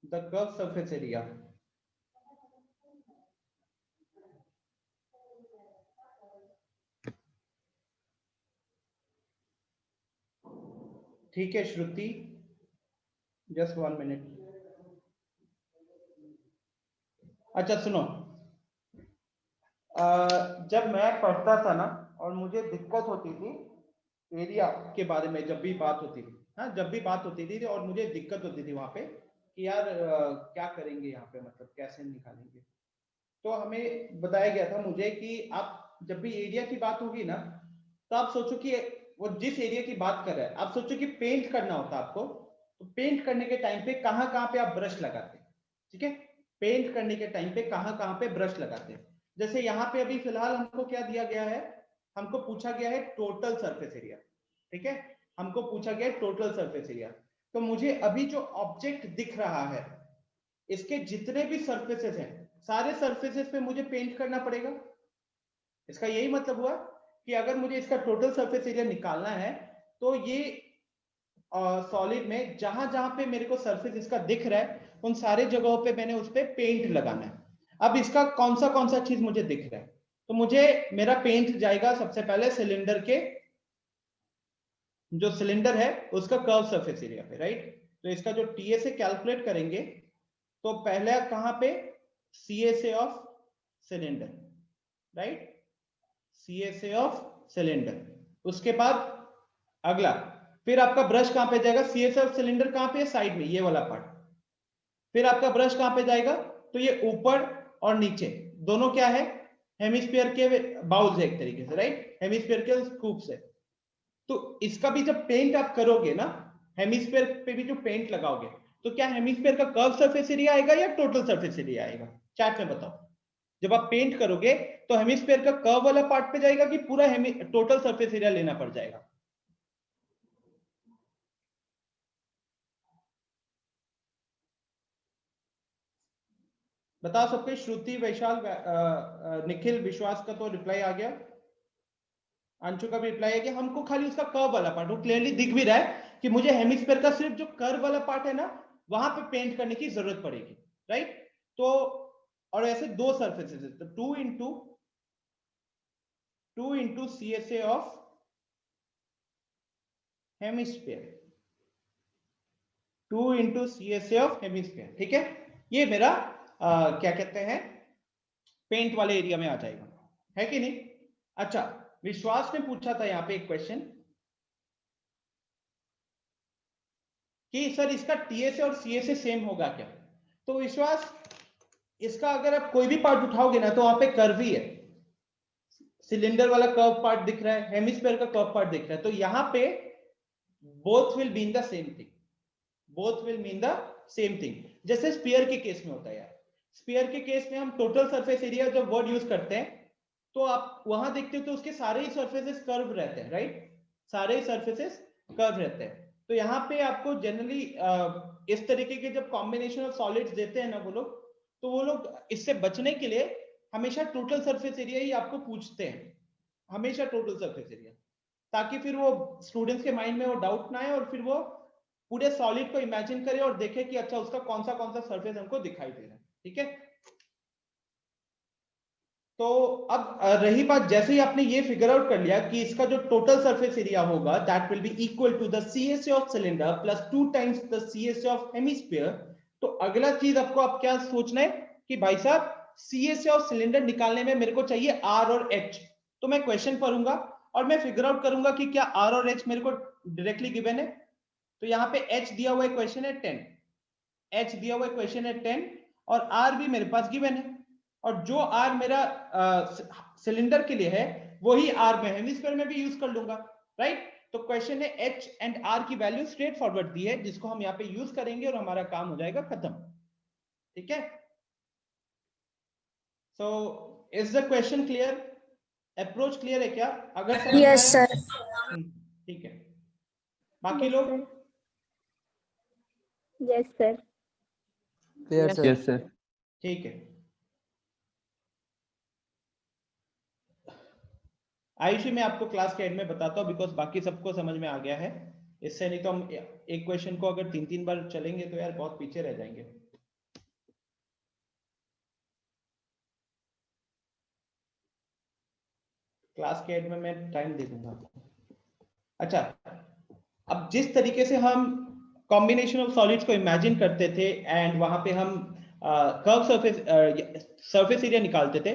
the curve surface area. ठीक है श्रुति, जस्ट 1 मिनट। अच्छा सुनो, जब मैं पढ़ता था ना और मुझे दिक्कत होती थी एरिया के बारे में, जब भी बात होती थी, हाँ जब भी बात होती थी और मुझे दिक्कत होती थी वहां पे कि यार क्या करेंगे यहाँ पे, मतलब कैसे निकालेंगे, तो हमें बताया गया था मुझे कि आप जब भी एरिया की बात होगी ना तो आप सोचो कि वो जिस एरिया की बात कर रहा है, आप सोचो कि पेंट करना होता है आपको, तो पेंट करने के टाइम पे कहाँ कहाँ पे आप ब्रश लगाते हैं, ठीक है, पेंट करने के टाइम पे कहाँ कहाँ पे ब्रश लगाते हैं। जैसे यहाँ पे अभी फिलहाल हमको क्या दिया गया है, हमको पूछा गया है टोटल सरफेस एरिया, ठीक है, हमको पूछा गया है टोटल सरफेस एरिया। तो मुझे अभी जो ऑब्जेक्ट दिख रहा है, इसके जितने भी सरफेसेस हैं, सारे सरफेसेस पे मुझे पेंट करना पड़ेगा। इसका यही मतलब हुआ कि अगर मुझे इसका टोटल सरफेस एरिया निकालना है तो ये सॉलिड में जहां जहां पे मेरे को सरफेस इसका दिख रहा है उन सारे जगहों पे मैंने उस पे पेंट लगाना है। अब इसका कौन सा चीज मुझे दिख रहा है, तो मुझे मेरा पेंट जाएगा सबसे पहले सिलेंडर के, जो सिलेंडर है उसका कर्व सरफेस एरिया पे, राइट। तो इसका जो टीए से कैलकुलेट करेंगे तो पहले कहां पे, CSA of cylinder, right, CSA of cylinder. उसके बाद अगला फिर आपका ब्रश कहां पे जाएगा, सीएसए ऑफ सिलेंडर कहां पे है, साइड में ये वाला पार्ट। फिर आपका ब्रश कहां पे जाएगा, तो ये ऊपर और नीचे दोनों क्या है, हेमिस्फीयर के बाउल्स है एक तरीके से, राइट, हेमिस्फीयर के स्कूप्स है। तो इसका भी जब पेंट आप करोगे ना, हेमिस्फीयर पे भी जो पेंट लगाओगे, तो क्या हेमिस्फीयर का कर्व सरफेस एरिया आएगा या टोटल सरफेस एरिया आएगा, चैट में बताओ। जब आप पेंट करोगे तो हेमिस्फीयर का कर्व वाला पार्ट पे जाएगा कि पूरा टोटल सरफेस एरिया लेना पड़ जाएगा। बताओ सबके, श्रुति, वैशाल, निखिल, विश्वास का तो रिप्लाई आ गया, अंशु का भी रिप्लाई आ गया। हमको खाली उसका कर्व वाला पार्ट, वो क्लियरली दिख भी रहा है कि मुझे हेमिस्फीयर का सिर्फ जो कर्व वाला पार्ट है ना वहां पे पेंट करने की जरूरत पड़ेगी, राइट। तो और ऐसे दो सरफेसेस है, तो 2 into CSA of hemisphere, 2 into CSA of hemisphere, ठीक है। ये मेरा क्या कहते हैं, पेंट वाले एरिया में आ जाएगा, है कि नहीं। अच्छा, विश्वास ने पूछा था यहाँ पे एक क्वेश्चन कि सर इसका TSA और CSA सेम होगा क्या। तो विश्वास, इसका अगर आप कोई भी पार्ट उठाओगे ना तो वहां पे कर्व ही है, सिलेंडर वाला कर्व पार्ट दिख रहा है, हेमिस्फीयर का कर्व पार्ट दिख रहा है, तो यहाँ पे both will mean the same thing, both will mean the same thing. जैसे स्फीयर के केस में होता है यार, स्फीयर के केस में हम टोटल सरफेस एरिया जब वर्ड यूज करते हैं तो आप वहां देखते हो तो उसके सारे ही सरफेसेस कर्व रहते हैं, राइट, सारे ही सरफेसेस कर्व रहते हैं। तो यहाँ पे आपको जनरली इस तरीके के जब कॉम्बिनेशन ऑफ सॉलिड्स देते हैं ना वो लोग, तो वो लोग इससे बचने के लिए हमेशा टोटल सरफेस एरिया ही आपको पूछते हैं, हमेशा टोटल सरफेस एरिया, ताकि फिर वो स्टूडेंट्स के माइंड में वो डाउट ना आए और फिर वो पूरे सॉलिड को इमेजिन करे और देखे कि अच्छा उसका कौन सा सरफेस हमको दिखाई दे रहा है, ठीक है। तो अब रही बात, जैसे ही आपने ये फिगर आउट कर लिया कि इसका जो टोटल सरफेस एरिया होगा that will be equal to the CSA of cylinder plus 2 times the CSA of hemisphere, तो अगला चीज आपको आप क्या सोचना है कि भाई साहब CSA ऑफ सिलेंडर निकालने में मेरे को चाहिए R और H। तो मैं क्वेश्चन पढ़ूंगा और मैं फिगर आउट करूंगा कि क्या R और H मेरे को डायरेक्टली गिवन है। तो यहाँ पे H दिया हुआ क्वेश्चन है 10, H दिया हुआ क्वेश्चन है 10 और R भी मेरे पास गिवन है, और जो R मेरा सिलेंडर के लिए है वही R में हेमिस्फीयर में भी यूज कर लूंगा, राइट। तो क्वेश्चन है H एंड R की वैल्यू स्ट्रेट फॉरवर्ड दी है जिसको हम यहाँ पे यूज करेंगे और हमारा काम हो जाएगा खत्म, ठीक है। So is the question clear, approach clear है क्या, अगर समझ में यस आया? सर। ठीक है, बाकी लोग yes sir. Clear sir. Yes sir. ठीक है। आयुषी मैं आपको क्लास के एंड में बताता हूँ बिकॉज बाकी सबको समझ में आ गया है, इससे नहीं तो हम एक क्वेश्चन को अगर 3-3 बार चलेंगे तो यार बहुत पीछे रह जाएंगे। क्लास के एंड में मैं टाइम दे दूंगा आपको। अच्छा, अब जिस तरीके से हम कॉम्बिनेशन ऑफ सॉलिड्स को इमेजिन करते थे एंड वहां पे हम कर्व सरफेस एरिया निकालते थे,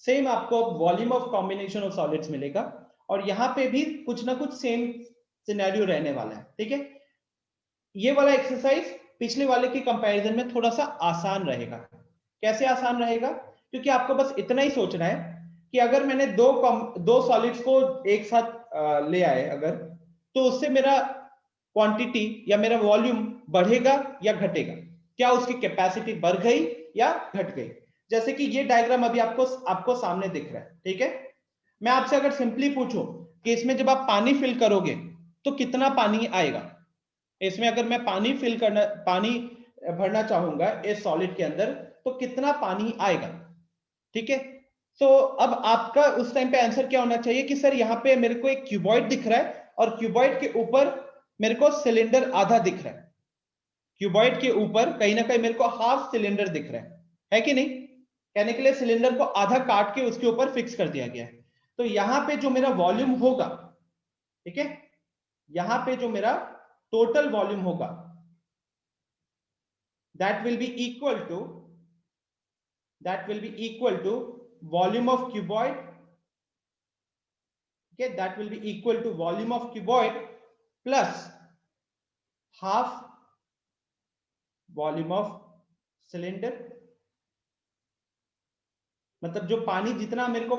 सेम आपको volume of combination of solids मिलेगा और यहाँ पे भी कुछ ना कुछ सेम सिनेरियो रहने वाला है। ठीक है, ये वाला एक्सरसाइज पिछले वाले के कंपैरिजन में थोड़ा सा आसान रहेगा। कैसे आसान रहेगा? क्योंकि आपको बस इतना ही सोचना है कि अगर मैंने दो सॉलिड्स को एक साथ ले आए अगर, तो उससे मेरा क्वांटिटी या मेरा वॉल्यूम बढ़ेगा या घटेगा, क्या उसकी कैपेसिटी बढ़ गई या घट गई। जैसे कि ये डायग्राम अभी आपको सामने दिख रहा है। ठीक है, मैं आपसे अगर सिंपली पूछूं कि इसमें जब आप पानी फिल करोगे तो कितना पानी आएगा, इसमें अगर मैं पानी भरना चाहूंगा इस सॉलिड के अंदर तो कितना पानी आएगा। ठीक है, तो अब आपका उस टाइम पे आंसर क्या होना चाहिए कि सर यहाँ पे मेरे को एक क्यूबॉइड दिख रहा है और क्यूबॉइड के ऊपर मेरे को सिलेंडर आधा दिख रहा है। क्यूबॉइड के ऊपर कहीं ना कहीं मेरे को हाफ सिलेंडर दिख रहा है कि नहीं? कहने के लिए सिलेंडर को आधा काट के उसके ऊपर फिक्स कर दिया गया है। तो यहाँ पे जो मेरा वॉल्यूम होगा, ठीक है, यहाँ पे जो मेरा टोटल वॉल्यूम होगा that will be equal to volume of cuboid. Okay, that will be equal to volume of cuboid plus half volume of cylinder. मतलब जो पानी जितना मेरे को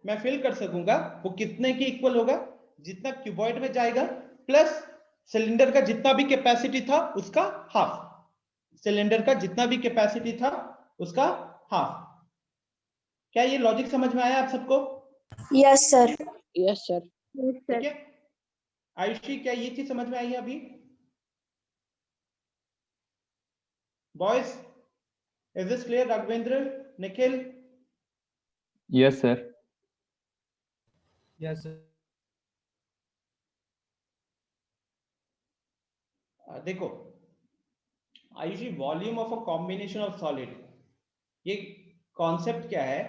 मैं फिल कर सकूंगा वो कितने के इक्वल होगा? जितना क्यूबॉइड में जाएगा प्लस सिलेंडर का जितना भी कैपेसिटी था उसका हाफ। सिलेंडर का जितना भी कैपेसिटी था उसका हाफ। क्या ये लॉजिक समझ में आया आप सबको? Yes sir. Yes sir. ठीक है, आयुषी क्या ये चीज समझ में आई है अभी? Boys, is this clear? Raghavendra, Nikhil? Yes sir. Yes sir. देखो Ayushi, volume of a combination of solid, ये कॉन्सेप्ट क्या है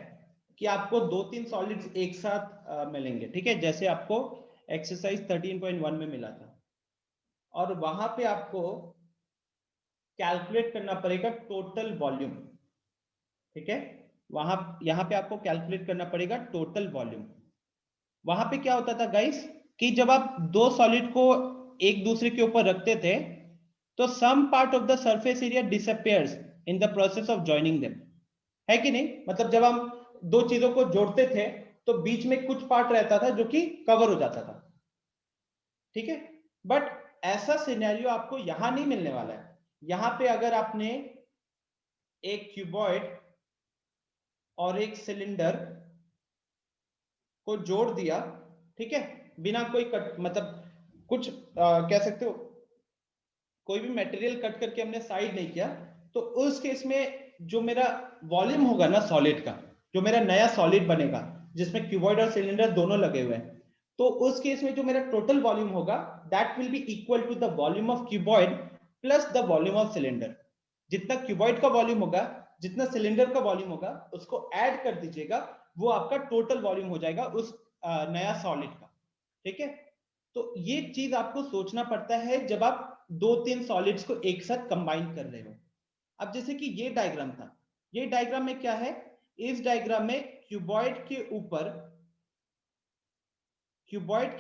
कि आपको 2-3 सॉलिड्स एक साथ मिलेंगे। ठीक है, जैसे आपको एक्सरसाइज 13.1 में मिला था और वहां पे आपको कैलकुलेट करना पड़ेगा टोटल वॉल्यूम। ठीक है, यहाँ पे आपको कैलकुलेट करना पड़ेगा टोटल वॉल्यूम। वहां पे क्या होता था गाइस कि जब आप दो सॉलिड को एक दूसरे के ऊपर रखते थे तो some part of the surface area disappears in the process of joining them, है कि नहीं? मतलब जब हम दो चीजों को जोड़ते थे तो बीच में कुछ पार्ट रहता था जो कि कवर हो जाता था। ठीक है, बट ऐसा सिनेरियो आपको यहां नहीं मिलने वाला है। यहां पे अगर आपने एक क्यूबॉइड और एक सिलेंडर को जोड़ दिया, ठीक है, बिना कोई मतलब कुछ कह सकते हो कोई भी मटेरियल कट करके हमने साइड नहीं किया, तो उस केस में जो मेरा वॉल्यूम होगा ना सॉलिड का, जो मेरा नया सॉलिड बनेगा जिसमें क्यूबॉइड और सिलेंडर दोनों लगे हुए हैं, तो उस केस में जो मेरा टोटल वॉल्यूम होगा that will be equal to the volume of cuboid plus the volume of cylinder. जितना क्यूबॉइड का वॉल्यूम होगा, जितना सिलेंडर का वॉल्यूम होगा, उसको ऐड कर दीजिएगा, वो आपका टोटल वॉल्यूम हो जाएगा उस नया सॉलिड का। ठीक है, तो ये चीज आपको सोचना पड़ता है जब आप 2-3 सॉलिड्स को एक साथ कंबाइन कर रहे हो। अब जैसे कि ये डायग्राम था, ये डायग्राम में क्या है? इस डायग्राम में क्यूबॉइड के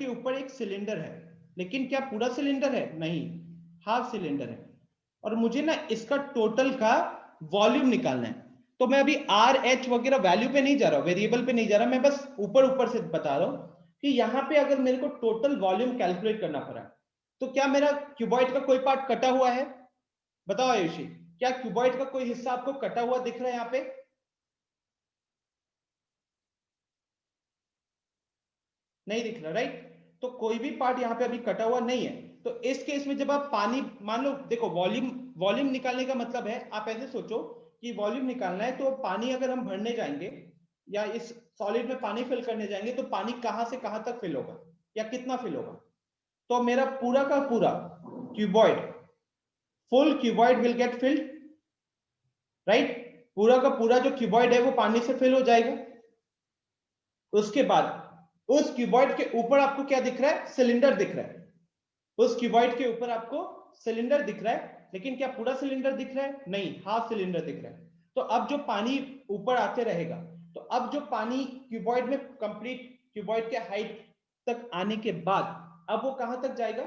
ऊपर एक सिलेंडर है, लेकिन क्या पूरा सिलेंडर है? नहीं, हाफ सिलेंडर है। और मुझे ना इसका टोटल का वॉल्यूम निकालना है। तो मैं अभी आर एच वगैरह वैल्यू पे नहीं जा रहा हूं, वेरिएबल पे नहीं जा रहा, मैं बस ऊपर से बता रहा हूं कि यहाँ पे अगर मेरे को टोटल वॉल्यूम कैलकुलेट करना पड़ा तो क्या मेरा क्यूबॉइड का कोई पार्ट कटा हुआ है? बताओ आयुषी, क्या क्यूबॉइड का कोई हिस्सा आपको कटा हुआ दिख रहा है यहाँ पे? नहीं दिख रहा, राइट? तो कोई भी पार्ट यहाँ पे अभी कटा हुआ नहीं है। तो इस केस में जब आप पानी, मान लो, देखो वॉल्यूम निकालने का मतलब है, आप ऐसे सोचो कि वॉल्यूम निकालना है तो पानी अगर हम भरने जाएंगे या इस सॉलिड में पानी फिल करने जाएंगे तो पानी कहां से कहां तक फिल होगा या कितना फिल होगा? तो मेरा पूरा का पूरा cuboid, full cuboid will get field, right? पूरा का पूरा जो क्यूबॉइड है वो पानी से फिल हो जाएगा। उसके बाद उस क्यूबॉइड के ऊपर आपको क्या दिख रहा है? सिलेंडर दिख रहा है। उस क्यूबॉइड के ऊपर आपको सिलेंडर दिख रहा है, लेकिन क्या पूरा सिलेंडर दिख रहा है? नहीं, हाफ सिलेंडर दिख रहा है। तो अब जो पानी ऊपर आते रहेगा, तो अब जो पानी क्यूबॉइड में कंप्लीट क्यूबॉइड के हाइट तक आने के बाद अब वो कहां तक जाएगा?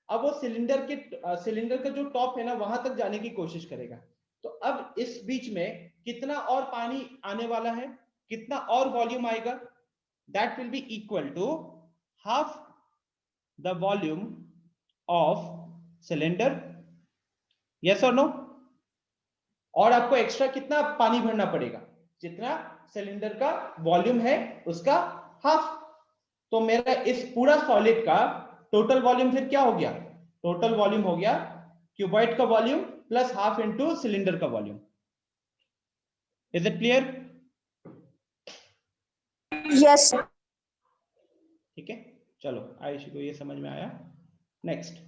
अब वो सिलेंडर का जो टॉप है ना, वहां तक जाने की कोशिश करेगा। तो अब इस बीच में कितना और पानी आने वाला है, कितना और वॉल्यूम आएगा? That will be equal to half the volume of cylinder. Yes और नो? और आपको एक्स्ट्रा कितना पानी भरना पड़ेगा? जितना सिलेंडर का वॉल्यूम है उसका हाफ। तो मेरा इस पूरा सॉलिड का टोटल वॉल्यूम फिर क्या हो गया? टोटल वॉल्यूम हो गया क्यूबॉइड का volume plus half into cylinder का volume. Is it clear? Yes, sir. ठीक है, चलो आयुषी को ये समझ में आया। नेक्स्ट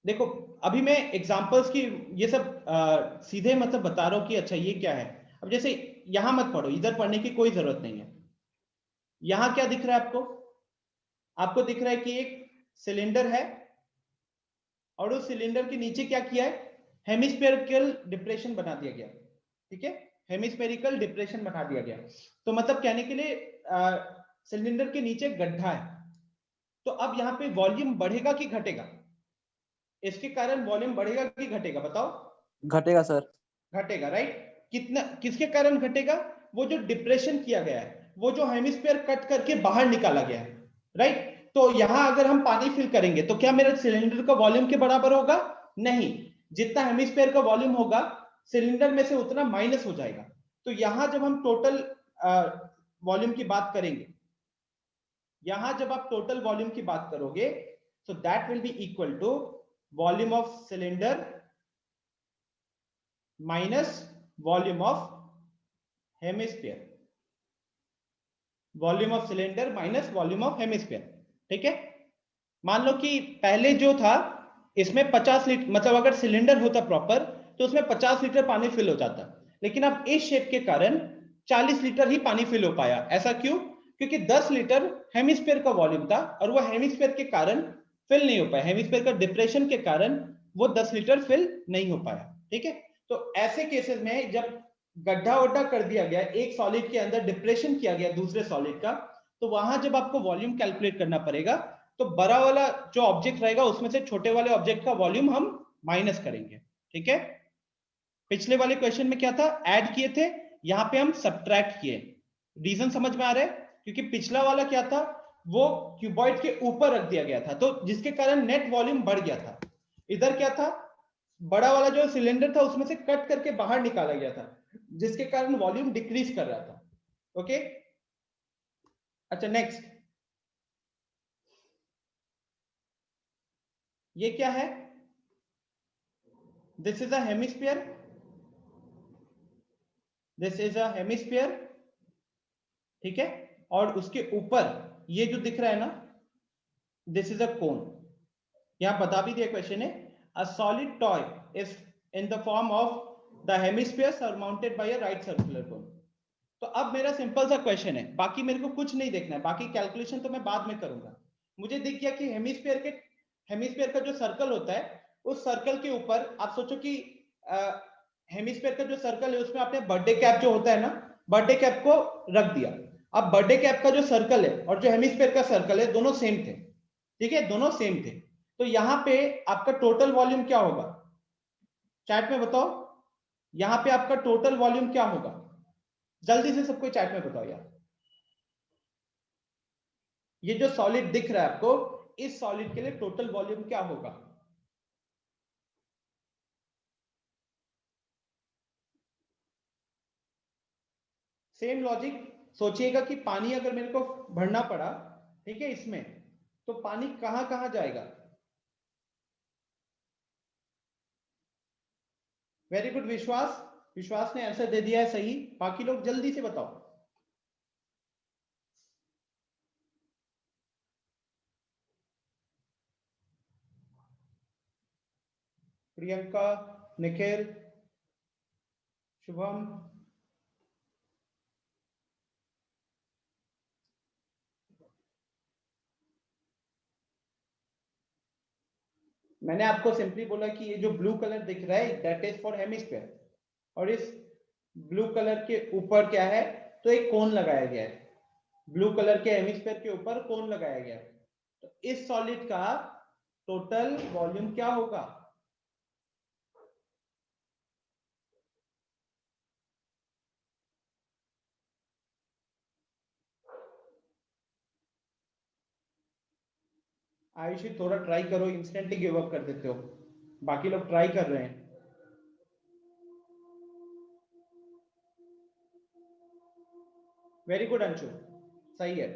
देखो, अभी मैं एग्जांपल्स की ये सब सीधे मतलब बता रहा हूं कि अच्छा ये क्या है। अब जैसे यहां मत पढ़ो, इधर पढ़ने की कोई जरूरत नहीं है। यहां क्या दिख रहा है आपको? आपको दिख रहा है कि एक सिलेंडर है और उस सिलेंडर के नीचे क्या किया है? हेमिस्फेरिकल डिप्रेशन बना दिया गया। ठीक है, हेमिस्फेरिकल डिप्रेशन बना दिया गया। तो मतलब कहने के लिए सिलेंडर के नीचे गड्ढा है। तो अब यहाँ पे वॉल्यूम बढ़ेगा कि घटेगा? इसके कारण वॉल्यूम बढ़ेगा कि घटेगा? बताओ। घटेगा सर। घटेगा, राइट। कितना, किसके कारण घटेगा? वो जो डिप्रेशन किया गया है, वो जो हेमिस्फीयर कट करके बाहर निकाला गया है, राइट। तो यहां अगर हम पानी फिल करेंगे तो क्या मेरा सिलेंडर का वॉल्यूम के बराबर होगा? नहीं, जितना हेमिस्फीयर का वॉल्यूम होगा सिलेंडर में से उतना माइनस हो जाएगा। तो यहां जब हम टोटल वॉल्यूम की बात करेंगे, यहां जब आप टोटल वॉल्यूम की बात करोगे, so that will be equal to volume of cylinder minus volume of hemisphere, volume of cylinder minus volume of hemisphere. ठीक है, मान लो कि पहले जो था इसमें 50 लीटर, मतलब अगर सिलेंडर होता प्रॉपर तो उसमें 50 लीटर पानी फिल हो जाता, लेकिन अब इस शेप के कारण 40 लीटर ही पानी फिल हो पाया। ऐसा क्यों? क्योंकि 10 लीटर हेमिस्फीयर का वॉल्यूम था और वो हेमिस्फीयर के कारण फिल नहीं हो पाया, हेमिस्फीयर का डिप्रेशन के कारण वो 10 लीटर फिल नहीं हो पाया। ठीक है, तो ऐसे केसेस में जब गड्ढा वड्ढा कर दिया गया, एक सॉलिड के अंदर डिप्रेशन किया गया दूसरे सॉलिड का, तो वहां जब आपको वॉल्यूम कैलकुलेट करना पड़ेगा तो बड़ा वाला जो ऑब्जेक्ट रहेगा उसमें से छोटे वाले ऑब्जेक्ट का वॉल्यूम हम माइनस करेंगे। ठीक है, पिछले वाले क्वेश्चन में क्या था? ऐड किए थे, यहां पे हम सब्ट्रैक्ट किए। रीजन समझ में आ रहा है? क्योंकि पिछला वाला क्या था, वो क्यूबॉइड के ऊपर रख दिया गया था, तो जिसके कारण नेट वॉल्यूम बढ़ गया था। इधर क्या था, बड़ा वाला जो सिलेंडर था उसमें से कट करके बाहर निकाला गया था, जिसके कारण वॉल्यूम डिक्रीज कर रहा था। ओके, अच्छा नेक्स्ट, ये क्या है? This is a hemisphere, this is a hemisphere. ठीक है, और उसके ऊपर ये जो दिख रहा है ना, दिस इज अ कोन। यहां बता भी दिया क्वेश्चन है, a solid toy is in the form of the hemisphere surmounted bye a right circular cone. तो अब मेरा सिंपल सा क्वेश्चन है, बाकी मेरे को कुछ नहीं देखना है, बाकी कैलकुलेशन तो मैं बाद में करूंगा। मुझे दिख गया कि हेमिस्फीयर का जो सर्कल होता है, उस सर्कल के ऊपर आप सोचो कि हेमिस्फीयर का जो सर्कल है उसमें आपने बर्थडे कैप जो होता है ना, बर्थडे कैप को रख दिया। अब बर्थडे कैप का जो सर्कल है और जो हेमिस्फीयर का सर्कल है दोनों सेम थे। ठीक है, दोनों सेम थे। तो यहां पे आपका टोटल वॉल्यूम क्या होगा? चैट में बताओ, यहां पे आपका टोटल वॉल्यूम क्या होगा? जल्दी से सबको चैट में बताओ यार। ये जो सॉलिड दिख रहा है आपको, इस सॉलिड के लिए टोटल वॉल्यूम क्या होगा? सेम लॉजिक सोचिएगा कि पानी अगर मेरे को भरना पड़ा, ठीक है, इसमें, तो पानी कहां कहां जाएगा? वेरी गुड विश्वास, विश्वास ने आंसर दे दिया है सही। बाकी लोग जल्दी से बताओ। प्रियंका, निखिल, शुभम, मैंने आपको सिंपली बोला कि ये जो ब्लू कलर दिख रहा है दैट इज फॉर हेमिस्फीयर, और इस ब्लू कलर के ऊपर क्या है, तो एक कोन लगाया गया है, ब्लू कलर के हेमिस्फीयर के ऊपर कोन लगाया गया है। तो इस सॉलिड का टोटल वॉल्यूम क्या होगा? आयुषी थोड़ा ट्राई करो, इंस्टेंटली गिव अप कर देते हो, बाकी लोग ट्राई कर रहे हैं। वेरी गुड अंशु, सही है।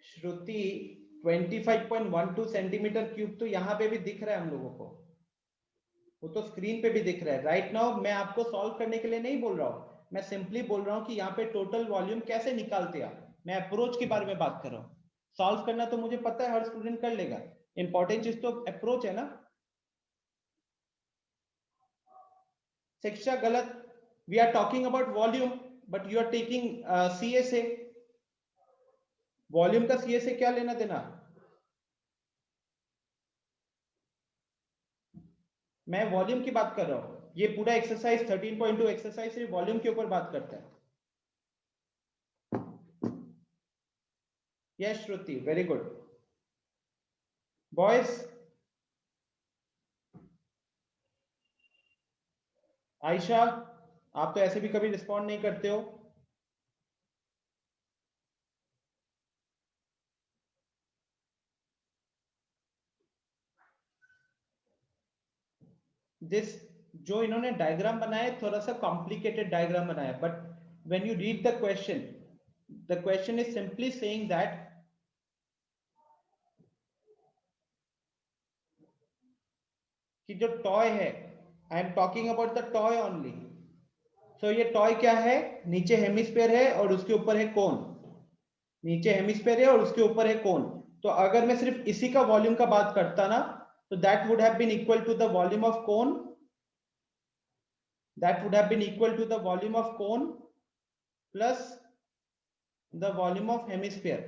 श्रुति 25.12 सेंटीमीटर क्यूब तो यहाँ पे भी दिख रहा है हम लोगों को, वो तो स्क्रीन पे भी दिख रहा है। राइट नाउ मैं आपको सॉल्व करने के लिए नहीं बोल रहा हूँ, मैं सिंपली बोल रहा हूँ कि यहाँ पे टोटल वॉल्यूम कैसे निकालते हैं। मैं अप्रोच के बारे में बात कर रहा हूँ, सॉल्व करना तो मुझे पता है हर स्टूडेंट कर लेगा, इंपॉर्टेंट चीज तो अप्रोच है ना। शिक्षा गलत, we are talking about volume but you are taking CSA। Volume का CSA क्या लेना देना? मैं वॉल्यूम की बात कर रहा हूं, ये पूरा एक्सरसाइज 13.2 एक्सरसाइज सिर्फ वॉल्यूम के ऊपर बात करता है। यस श्रुति, वेरी गुड। बॉयज, आयशा आप तो ऐसे भी कभी रिस्पॉन्ड नहीं करते हो। दिस जो इन्होंने डायग्राम बनाया थोड़ा सा कॉम्प्लिकेटेड डायग्राम बनाया, but when you read the question is simply saying that कि जो टॉय है, I am talking about the toy only. So ये टॉय क्या है, नीचे हेमिस्फीयर है और उसके ऊपर है कोन, नीचे हेमिस्फीयर है और उसके ऊपर है कोन। तो अगर मैं सिर्फ इसी का वॉल्यूम का बात करता ना, तो that would have been equal to the volume of cone, that would have been equal to the volume of cone plus the volume of hemisphere,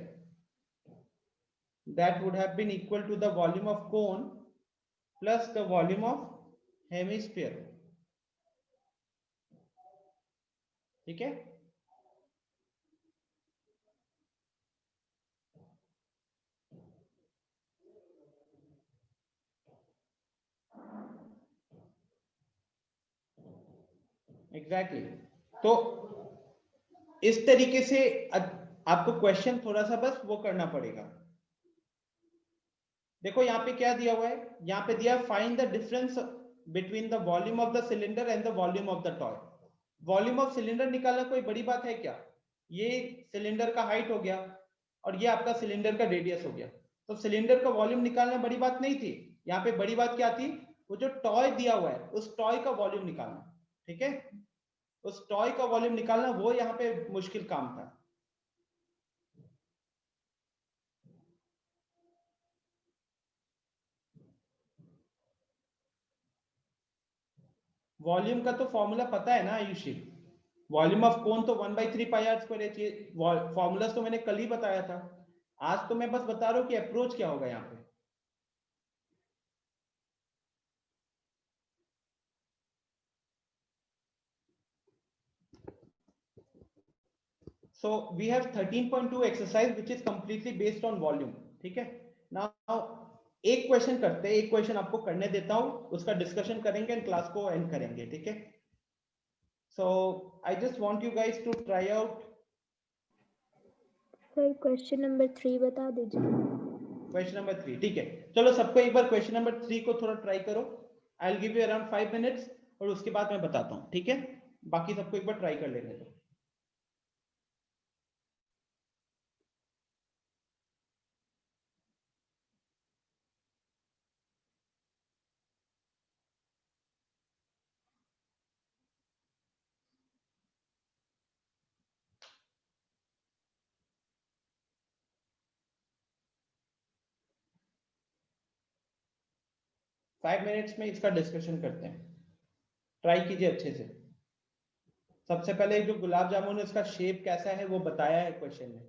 that would have been equal to the volume of cone plus the volume of hemisphere। ठीक है, exactly तो इस तरीके से आपको question थोड़ा सा बस वो करना पड़ेगा। देखो यहाँ पे क्या दिया हुआ है, यहाँ पे दिया find the difference between the volume of the cylinder and the volume of the toy. Volume of cylinder निकालना कोई बड़ी बात है क्या? ये सिलेंडर का हाइट हो गया और ये आपका सिलेंडर का रेडियस हो गया, तो सिलेंडर का वॉल्यूम निकालना बड़ी बात नहीं थी। यहाँ पे बड़ी बात क्या थी, वो जो टॉय दिया हुआ है उस टॉय का वॉल्यूम निकालना। ठीक है, उस टॉय का वॉल्यूम निकालना वो यहाँ पे मुश्किल काम था। वॉल्यूम का तो फॉर्मूला पता है ना आयुषी, वॉल्यूम ऑफ कोन तो 1/3 पाई आर स्क्वायर एच। फॉर्मूला तो मैंने कल ही बताया था, आज तो मैं बस बता रहा हूँ कि अप्रोच क्या होगा यहाँ पे। So we have 13.2 exercise which is completely based on volume। ठीक है, now एक क्वेश्चन करते हैं, एक क्वेश्चन आपको करने देता हूं, उसका डिस्कशन करेंगे एंड क्लास को एंड करेंगे। ठीक है, so I just want you guys to try out। Sir question number 3 बता दीजिए। क्वेश्चन नंबर 3, ठीक है, चलो सबको एक बार क्वेश्चन नंबर 3 को थोड़ा ट्राई करो। I will give you around 5 minutes और उसके बाद मैं बताता हूँ। ठीक है, बाकी सबको एक बार ट्राई कर लेने दो। फाइव मिनट्स में इसका डिस्कशन करते हैं, ट्राई कीजिए अच्छे से। सबसे पहले जो गुलाब जामुन है उसका शेप कैसा है वो बताया है क्वेश्चन में।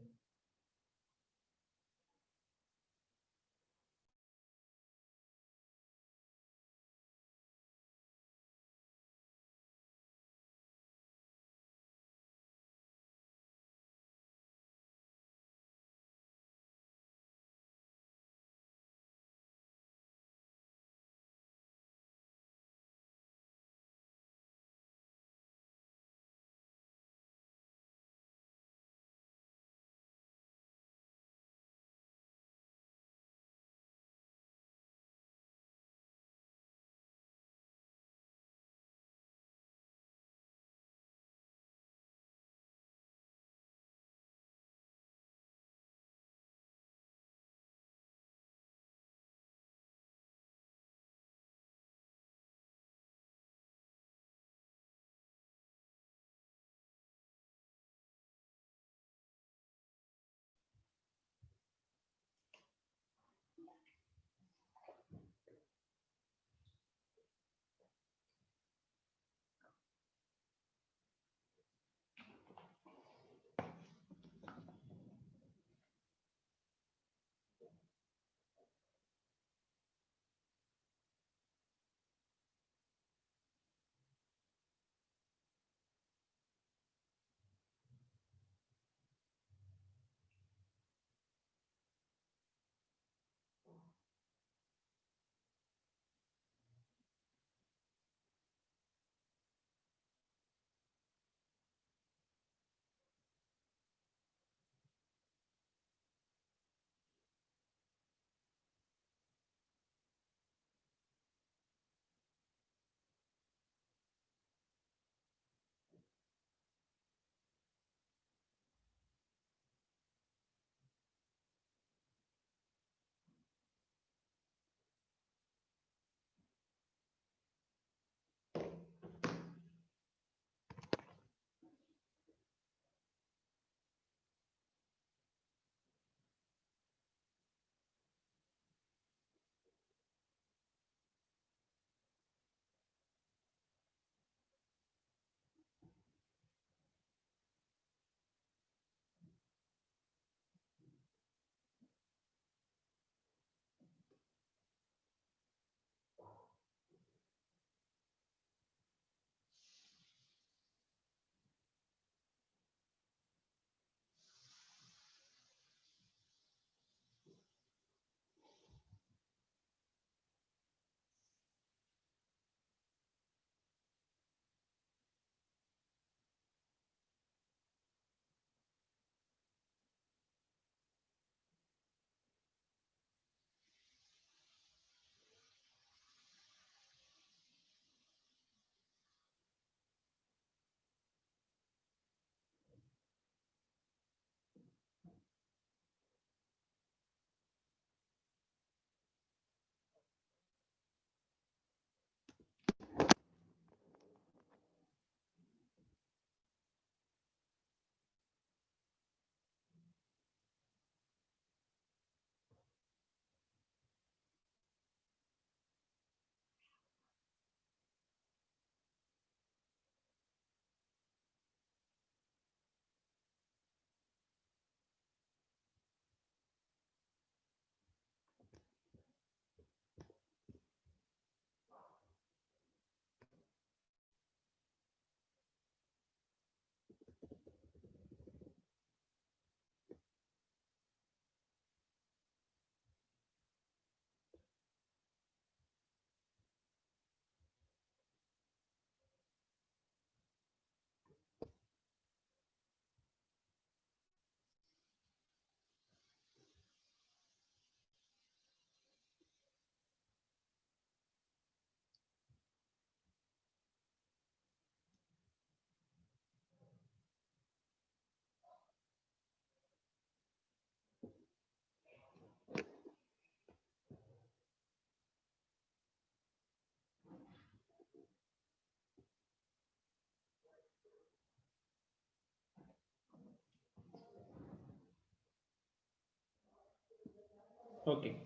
Okay.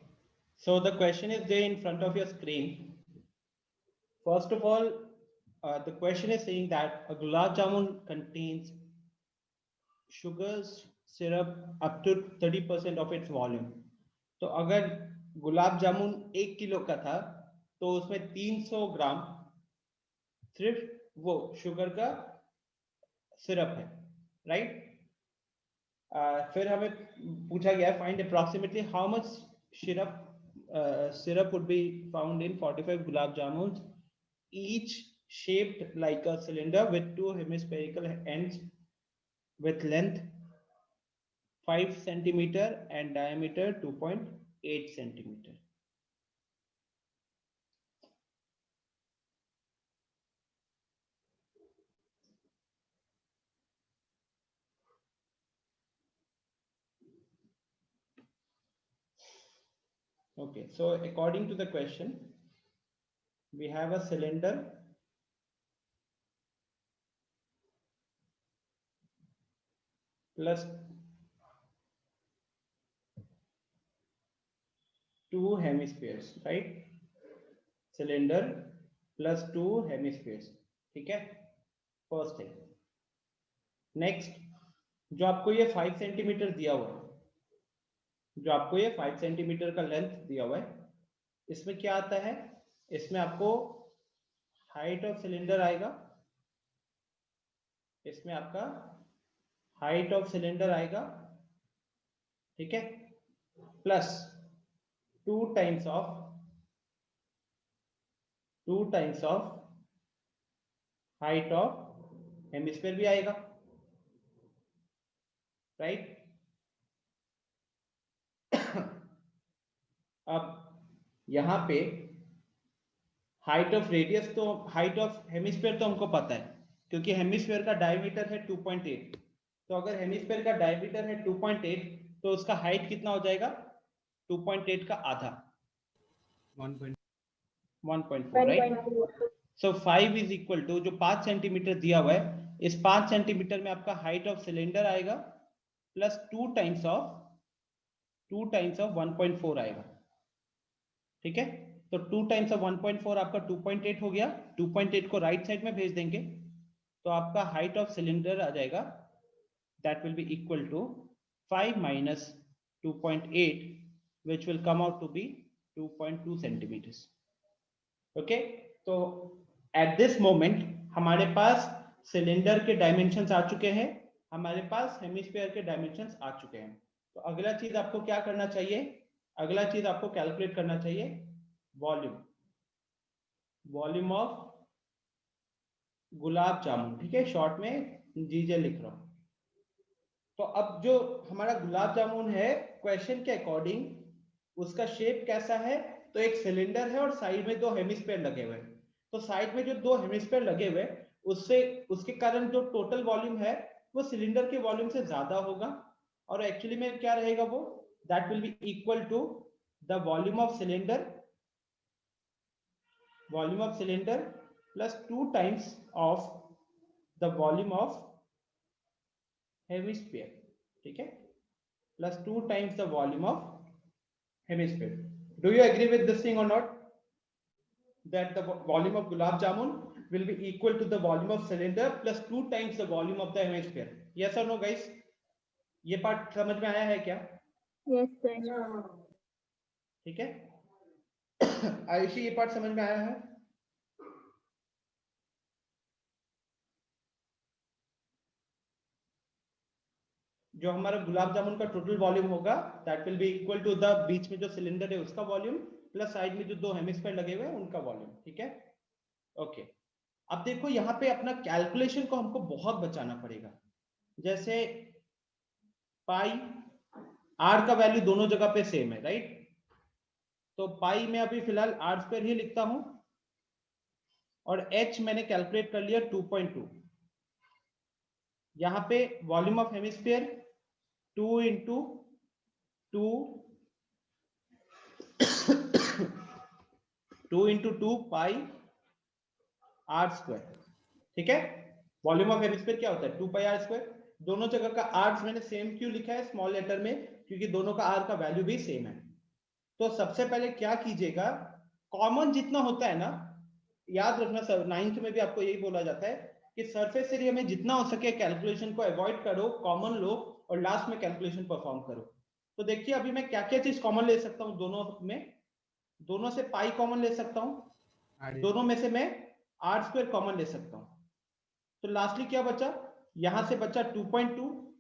So the question is there in front of your screen. First of all, the question is saying that a gulab jamun contains sugars syrup up to 30% of its volume. तो अगर gulab jamun 1 kilo का था तो उसमें 300 ग्राम सिर्फ वो sugar का syrup है, राइट? फिर हमें पूछा गया है find approximately how much syrup would be found in 45 gulab jamuns, each shaped like a cylinder with two hemispherical ends with length 5 centimeter and diameter 2.8 centimeter. Okay, so according to the question, we have a cylinder plus two hemispheres, right? Cylinder plus two hemispheres, ठीक है? First thing. Next, जो आपको ये 5 centimetre दिया हुआ है, जो आपको ये 5 सेंटीमीटर का लेंथ दिया हुआ है, इसमें क्या आता है? इसमें आपको हाइट ऑफ सिलेंडर आएगा, इसमें आपका हाइट ऑफ सिलेंडर आएगा, ठीक है? Plus 2 times of height of hemisphere भी आएगा, राइट? अब यहां पे हाइट ऑफ रेडियस तो हाइट ऑफ हेमिस्फीयर तो हमको पता है क्योंकि हेमिस्फीयर का डायमीटर है 2.8, तो अगर हेमिस्फीयर का डायमीटर है 2.8 तो उसका हाइट कितना हो जाएगा? 2.8 का आधा 1.4, right? So 5 is equal to जो 5 सेंटीमीटर दिया हुआ है, इस 5 सेंटीमीटर में आपका हाइट ऑफ सिलेंडर आएगा प्लस 2 टाइम्स ऑफ 1.4 आएगा, ठीक है? तो 2 टाइम्स ऑफ 1.4 आपका 2.8 हो गया। 2.8 को राइट साइड में भेज देंगे तो आपका हाइट ऑफ सिलेंडर आ जाएगा, that will be equal to 5 minus 2.8 which will come out to be 2.2 centimeters. Okay, तो एट दिस मोमेंट हमारे पास सिलेंडर के डायमेंशंस आ चुके हैं, हमारे पास हेमिस्फीयर के डायमेंशंस आ चुके हैं। तो अगला चीज आपको क्या करना चाहिए? अगला चीज आपको कैलकुलेट करना चाहिए वॉल्यूम ऑफ गुलाब जामुन, ठीक है? शॉर्ट में जीजे लिख रहा हूं। तो अब जो हमारा गुलाब जामुन है, क्वेश्चन के अकॉर्डिंग उसका शेप कैसा है? तो एक सिलेंडर है और साइड में 2 हेमिस्फीयर लगे हुए हैं। तो साइड में जो 2 हेमिस्फीयर लगे हुए उससे उसके कारण जो टोटल वॉल्यूम है वो सिलेंडर के वॉल्यूम से ज्यादा होगा, और एक्चुअली में क्या रहेगा वो? That will be equal to the volume of cylinder plus 2 times of the volume of hemisphere, ठीक है? Plus 2 times the volume of hemisphere. Do you agree with this thing or not? That the volume of gulab jamun will be equal to the volume of cylinder plus 2 times the volume of the hemisphere. Yes or no, guys? ये part समझ में आया है क्या? Yes, sir. ठीक है? आयुषी, ये part समझ में आया है? जो हमारा गुलाब जामुन का टोटल वॉल्यूम होगा that will be equal to the बीच में जो सिलेंडर है उसका वॉल्यूम प्लस साइड में जो 2 हेमिस्फीयर लगे हुए हैं उनका वॉल्यूम, ठीक है? ओके, अब देखो यहाँ पे अपना कैलकुलेशन को हमको बहुत बचाना पड़ेगा। जैसे पाई आर का वैल्यू दोनों जगह पे सेम है, राइट? तो पाई में अभी फिलहाल आर स्क्वायर ही लिखता हूं और एच मैंने कैलकुलेट कर लिया 2.2। यहाँ पे volume of hemisphere 2 into 2 pi R square, ठीक है? वॉल्यूम ऑफ हेमिस्फीयर क्या होता है? 2 पाई आर स्क्वायर। दोनों जगह का आर मैंने सेम क्यों लिखा है स्मॉल लेटर में? क्योंकि दोनों का आर का वैल्यू भी सेम है, तो सबसे पहले क्या कीजिएगा, कॉमन जितना होता है ना, याद रखना सर, 9th में भी आपको यही बोला जाता है कि सरफेस एरिया में जितना हो सके कैलकुलेशन को अवॉइड करो, कॉमन लो और लास्ट में कैलकुलेशन परफॉर्म करो। तो देखिए अभी मैं क्या क्या चीज कॉमन ले सकता हूँ दोनों में, दोनों से पाई कॉमन ले सकता हूँ, दोनों में से मैं आर स्क्वायर कॉमन ले सकता हूँ। तो लास्टली क्या बचा, यहां से बचा 2.2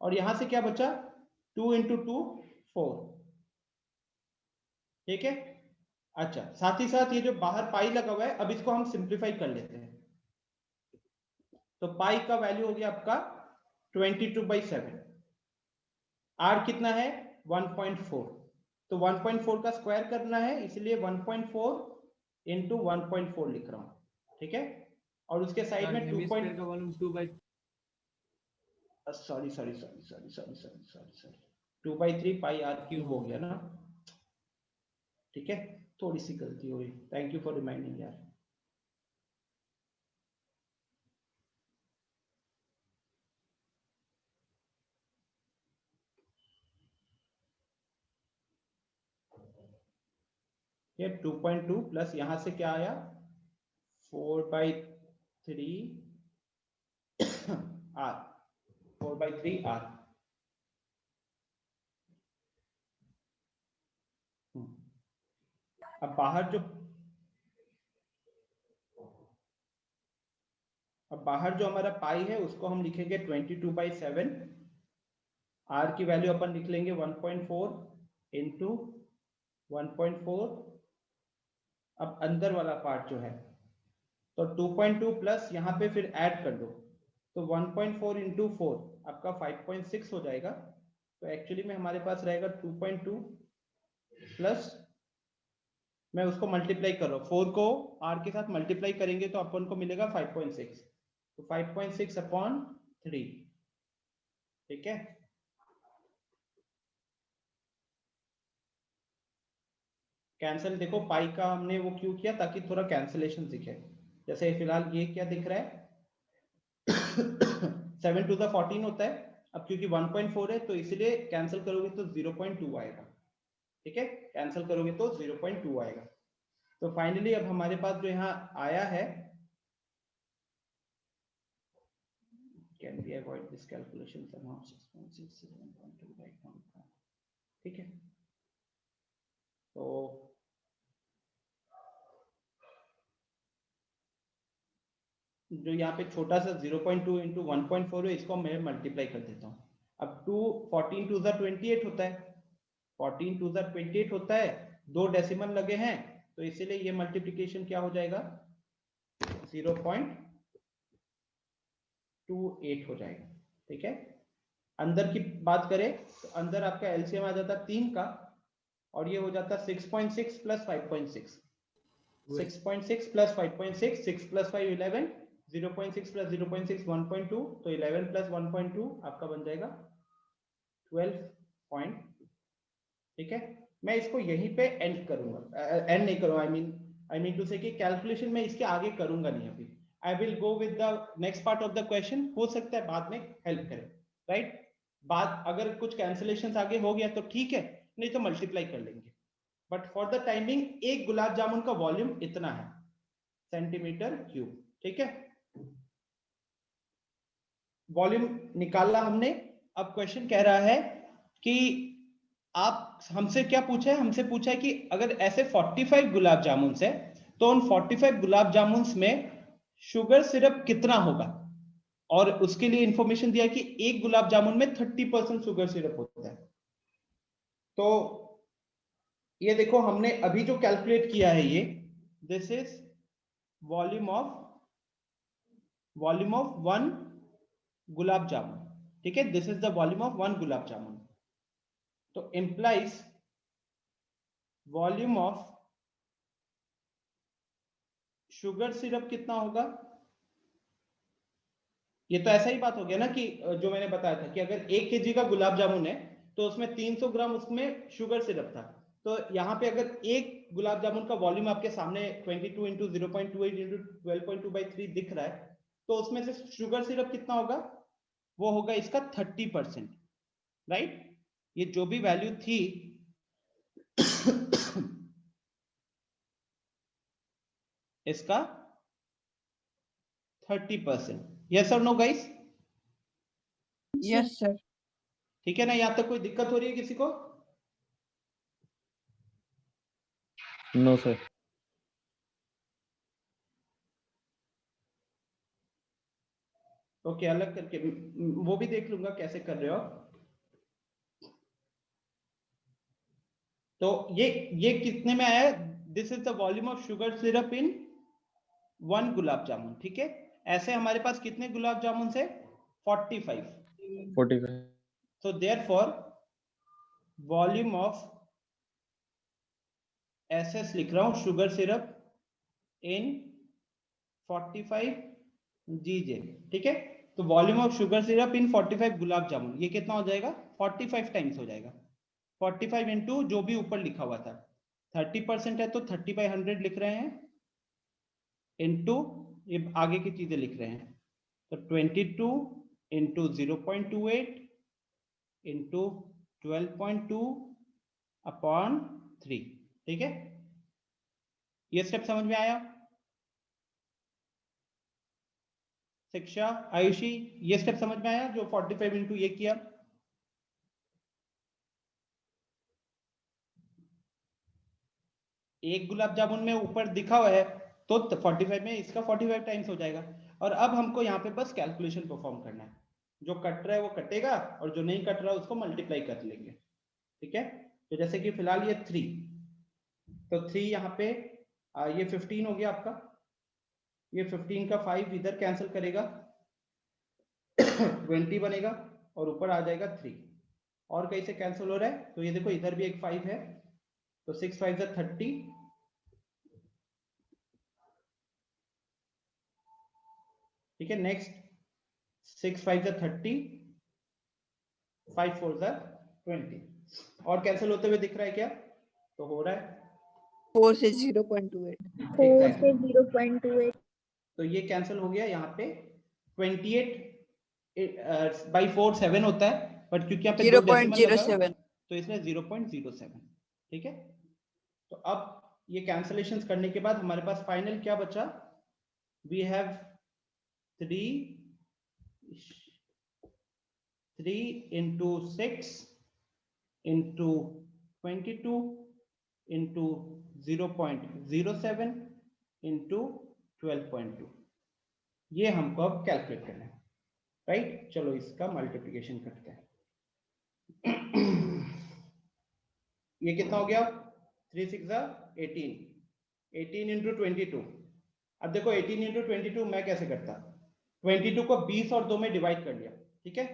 और यहां से क्या बचा 2 × 2 4। ठीक है, अच्छा साथ ही साथ ये जो बाहर पाई लगा हुआ है, अब इसको हम सिंप्लीफाई कर लेते हैं। तो पाई का वैल्यू हो गया आपका 22/7, आर कितना है 1.4, तो 1.4 का स्क्वायर करना है, इसलिए 1.4 × 1.4 लिख रहा हूं। ठीक है, और उसके साइड में 2. का वॉल्यूम 2/3 पाई आर क्यूब हो गया ना। ठीक है, थोड़ी सी गलती हो गई, थैंक यू फॉर रिमाइंडिंग यार। ये 2.2 प्लस यहां से क्या आया 4/3 आर, 4/3 आर। अब बाहर जो हमारा पाई है उसको हम लिखेंगे 22/7, आर की वैल्यू अपन लिख लेंगे 1.4 × 1.4। अब अंदर वाला पार्ट जो है, तो 2.2 प्लस यहाँ पे फिर ऐड कर दो, तो 1.4 × 4 आपका 5.6 हो जाएगा। तो एक्चुअली में हमारे पास रहेगा 2.2 प्लस, मैं उसको मल्टीप्लाई कर रहा हूँ, 4 को r के साथ मल्टीप्लाई करेंगे तो अपन को मिलेगा 5.6, तो 5.6/3। ठीक है, कैंसिल, देखो पाई का हमने वो क्यों किया, ताकि थोड़ा कैंसिलेशन दिखे। जैसे फिलहाल ये क्या दिख रहा है 7 to the 14 होता है, अब क्योंकि 1.4 है तो इसलिए कैंसिल करोगे तो 0.2 आएगा। ठीक है, कैंसिल करोगे तो 0.2 आएगा। तो फाइनली अब हमारे पास जो यहाँ आया है, can we avoid this calculation somehow, 6.6 7.2 right now। ठीक है, तो जो यहाँ पे छोटा सा 0.2 × 1.4 है, इसको मैं मल्टीप्लाई कर देता हूँ। अब 14 to the 28 होता है, 14 to the 28 होता है, 2 डेसिमल लगे हैं, तो इसीलिए ये मल्टीप्लिकेशन क्या हो जाएगा 0.28 हो जाएगा। ठीक है, अंदर की बात करें तो अंदर आपका एलसीएम आ जाता 3 का, और ये हो जाता 6.6 + 5.6, 6.6 + 5.6, 6 + 5 11, 0.6 + 0.6 1.2, तो 11 + 1.2 आपका बन जाएगा 12.2। ठीक है, मैं इसको यहीं पे एंड करूंगा, एंड नहीं करूंगा, आई मीन टू से कि कैलकुलेशन में इसके आगे करूंगा नहीं अभी। I will go with the next part of the question, हो सकता है बाद में हेल्प करे, राइट। बाद अगर कुछ कैंसिलेशन आगे हो गया तो ठीक है, नहीं तो मल्टीप्लाई कर लेंगे। बट फॉर द टाइमिंग एक गुलाब जामुन का वॉल्यूम इतना है cm3। ठीक है, वॉल्यूम निकाला हमने। अब क्वेश्चन कह रहा है कि आप हमसे क्या पूछा है, हमसे पूछा है कि अगर ऐसे 45 गुलाब जामुन है तो उन 45 गुलाब जामुन में शुगर सिरप कितना होगा, और उसके लिए इंफॉर्मेशन दिया कि एक गुलाब जामुन में 30% शुगर सिरप होता है। तो ये देखो हमने अभी जो कैलकुलेट किया है, ये this is volume of 1 gulab jamun. ठीक है, this is the volume of 1 gulab jamun. तो implies volume of sugar syrup कितना होगा। ये तो ऐसा ही बात हो गया ना कि जो मैंने बताया था कि अगर 1 kg का गुलाब जामुन है तो उसमें 300 ग्राम उसमें शुगर सिरप था। तो यहाँ पे अगर एक गुलाब जामुन का वॉल्यूम आपके सामने 22 × 0.28 × 12.2/3 दिख रहा है, तो उसमें से शुगर सिरप कितना होगा, वो होगा इसका 30%, राइट। ये जो भी वैल्यू थी इसका 30%। यस और नो गाइस? Yes sir. ठीक है ना? यहां तक कोई दिक्कत हो रही है किसी को? No sir. ओके, अलग करके वो भी देख लूंगा कैसे कर रहे हो। तो ये कितने में आया? This is the volume of sugar syrup इन 1 गुलाब जामुन। ठीक है, ऐसे हमारे पास कितने गुलाब जामुन से? 45। 45। So therefore volume of SS लिख रहा हूं, शुगर सिरप इन 45 GJ। ठीक है, तो वॉल्यूम ऑफ शुगर सिरप इन 45 गुलाब जामुन, ये कितना हो जाएगा? 45 टाइम्स हो जाएगा। 45 इंटू जो भी ऊपर लिखा हुआ था, 30% है तो 30/100 लिख रहे हैं, इंटू ये आगे की चीजें लिख रहे हैं, तो 22 इंटू 0.28 इंटू 12.2 अपॉन 3। ठीक है, ये स्टेप समझ में आया? शिक्षा, आयुषी, ये स्टेप समझ में आया जो 45 इंटू ये किया? एक गुलाब जामुन में ऊपर दिखा हुआ है तो 45 में इसका 45 टाइम्स हो जाएगा। और अब हमको यहाँ पे बस कैलकुलेशन परफॉर्म करना है, जो कट रहा है वो कटेगा और जो नहीं कट रहा है उसको मल्टीप्लाई कर लेंगे। ठीक है, तो जैसे कि फिलहाल ये 3, तो 3 यहाँ पे ये 15 हो गया आपका, ये 15 का 5 इधर कैंसिल करेगा 20 बनेगा और ऊपर आ जाएगा 3। और कैसे कैंसिल हो रहा है? तो ये देखो इधर भी एक 5 है, तो 6 5 30। ठीक है, नेक्स्ट 6 5 30, 5 4 20। और कैंसिल होते हुए दिख रहा है क्या? तो हो रहा है 4 से 0.28। 4 से 0.28। तो ये कैंसिल हो गया। यहाँ पे 28/4 7 होता है, बट क्योंकि यहाँ पे 2 डेसिमल लगा है 0.07। तो इसलिए 0.07। ठीक है, तो अब ये कैंसिलेशंस करने के बाद हमारे पास फाइनल क्या बचा? We have 3 into 6 into 22 into 0.07 into 12.2। ये हमको अब कैलकुलेट करना है, राइट? चलो इसका मल्टीप्लिकेशन करते हैं। ये कितना हो गया? 3 6 18, 18 इंटू 22। अब देखो 18 इंटू 22 मैं कैसे करता? 22 को 20 और 2 में डिवाइड कर लिया। ठीक है,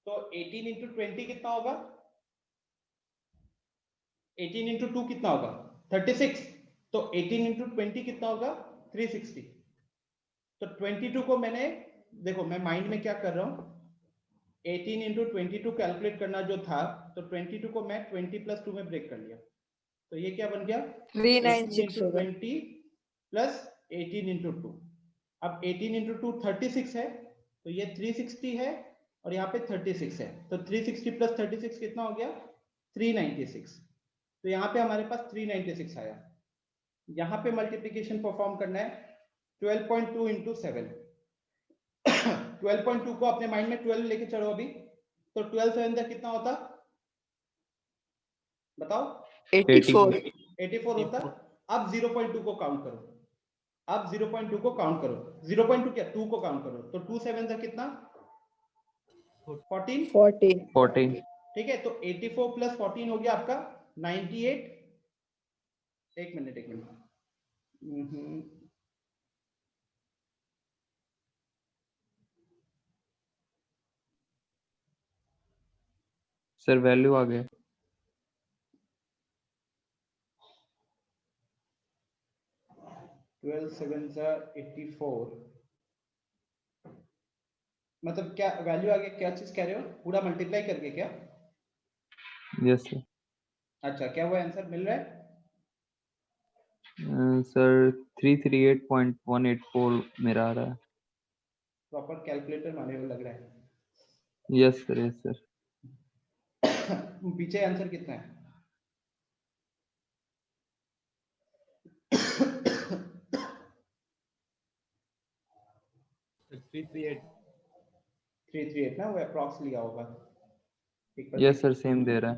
तो 18 इंटू 20 कितना होगा? 18 इंटू 2 कितना होगा? 36। तो 18 इंटू 20 कितना होगा? 360। तो 22 को मैंने, देखो मैं माइंड में क्या कर रहा हूं, 18 इंटू 22 कैलकुलेट करना जो था, तो 22 को मैं 20 प्लस 2 में ब्रेक कर लिया, तो ये क्या बन गया? 396 होगा। 20 प्लस 18 इंटू 2। अब 18 इंटू 2 36 है, तो ये 360 है और यहाँ पे 36 है, तो 360 प्लस 36 कितना हो गया? 396। तो यहाँ पे हमारे पास 396 आया। यहाँ पे मल्टीप्लिकेशन परफॉर्म करना है 12.2 इंटू 7। 12.2 को अपने माइंड में 12 लेके चलो अभी, तो 12 7 कितना होता? बताओ। 84। 84 होता। अब 0.2 को काउंट करो, अब 0.2 को काउंट करो, 0.2 क्या, 2 को काउंट करो, तो 2 7 कितना? 14। 14। ठीक है, तो 84 प्लस 14 हो गया आपका 98। एक मिनट सर वैल्यू आ गया। 12 7 84। मतलब क्या वैल्यू आ गया? क्या चीज कह रहे हो? पूरा मल्टीप्लाई करके क्या? Yes sir. अच्छा, क्या वो आंसर मिल रहा है? सर 338.184 मेरा आ रहा है। प्रॉपर कैलकुलेटर माने हुए लग रहा है। Yes sir, yes sir. पीछे आंसर कितना है? 338 338 ना, वो अप्रॉक्स लिया होगा। एक बार यस सर सेम दे रहा है।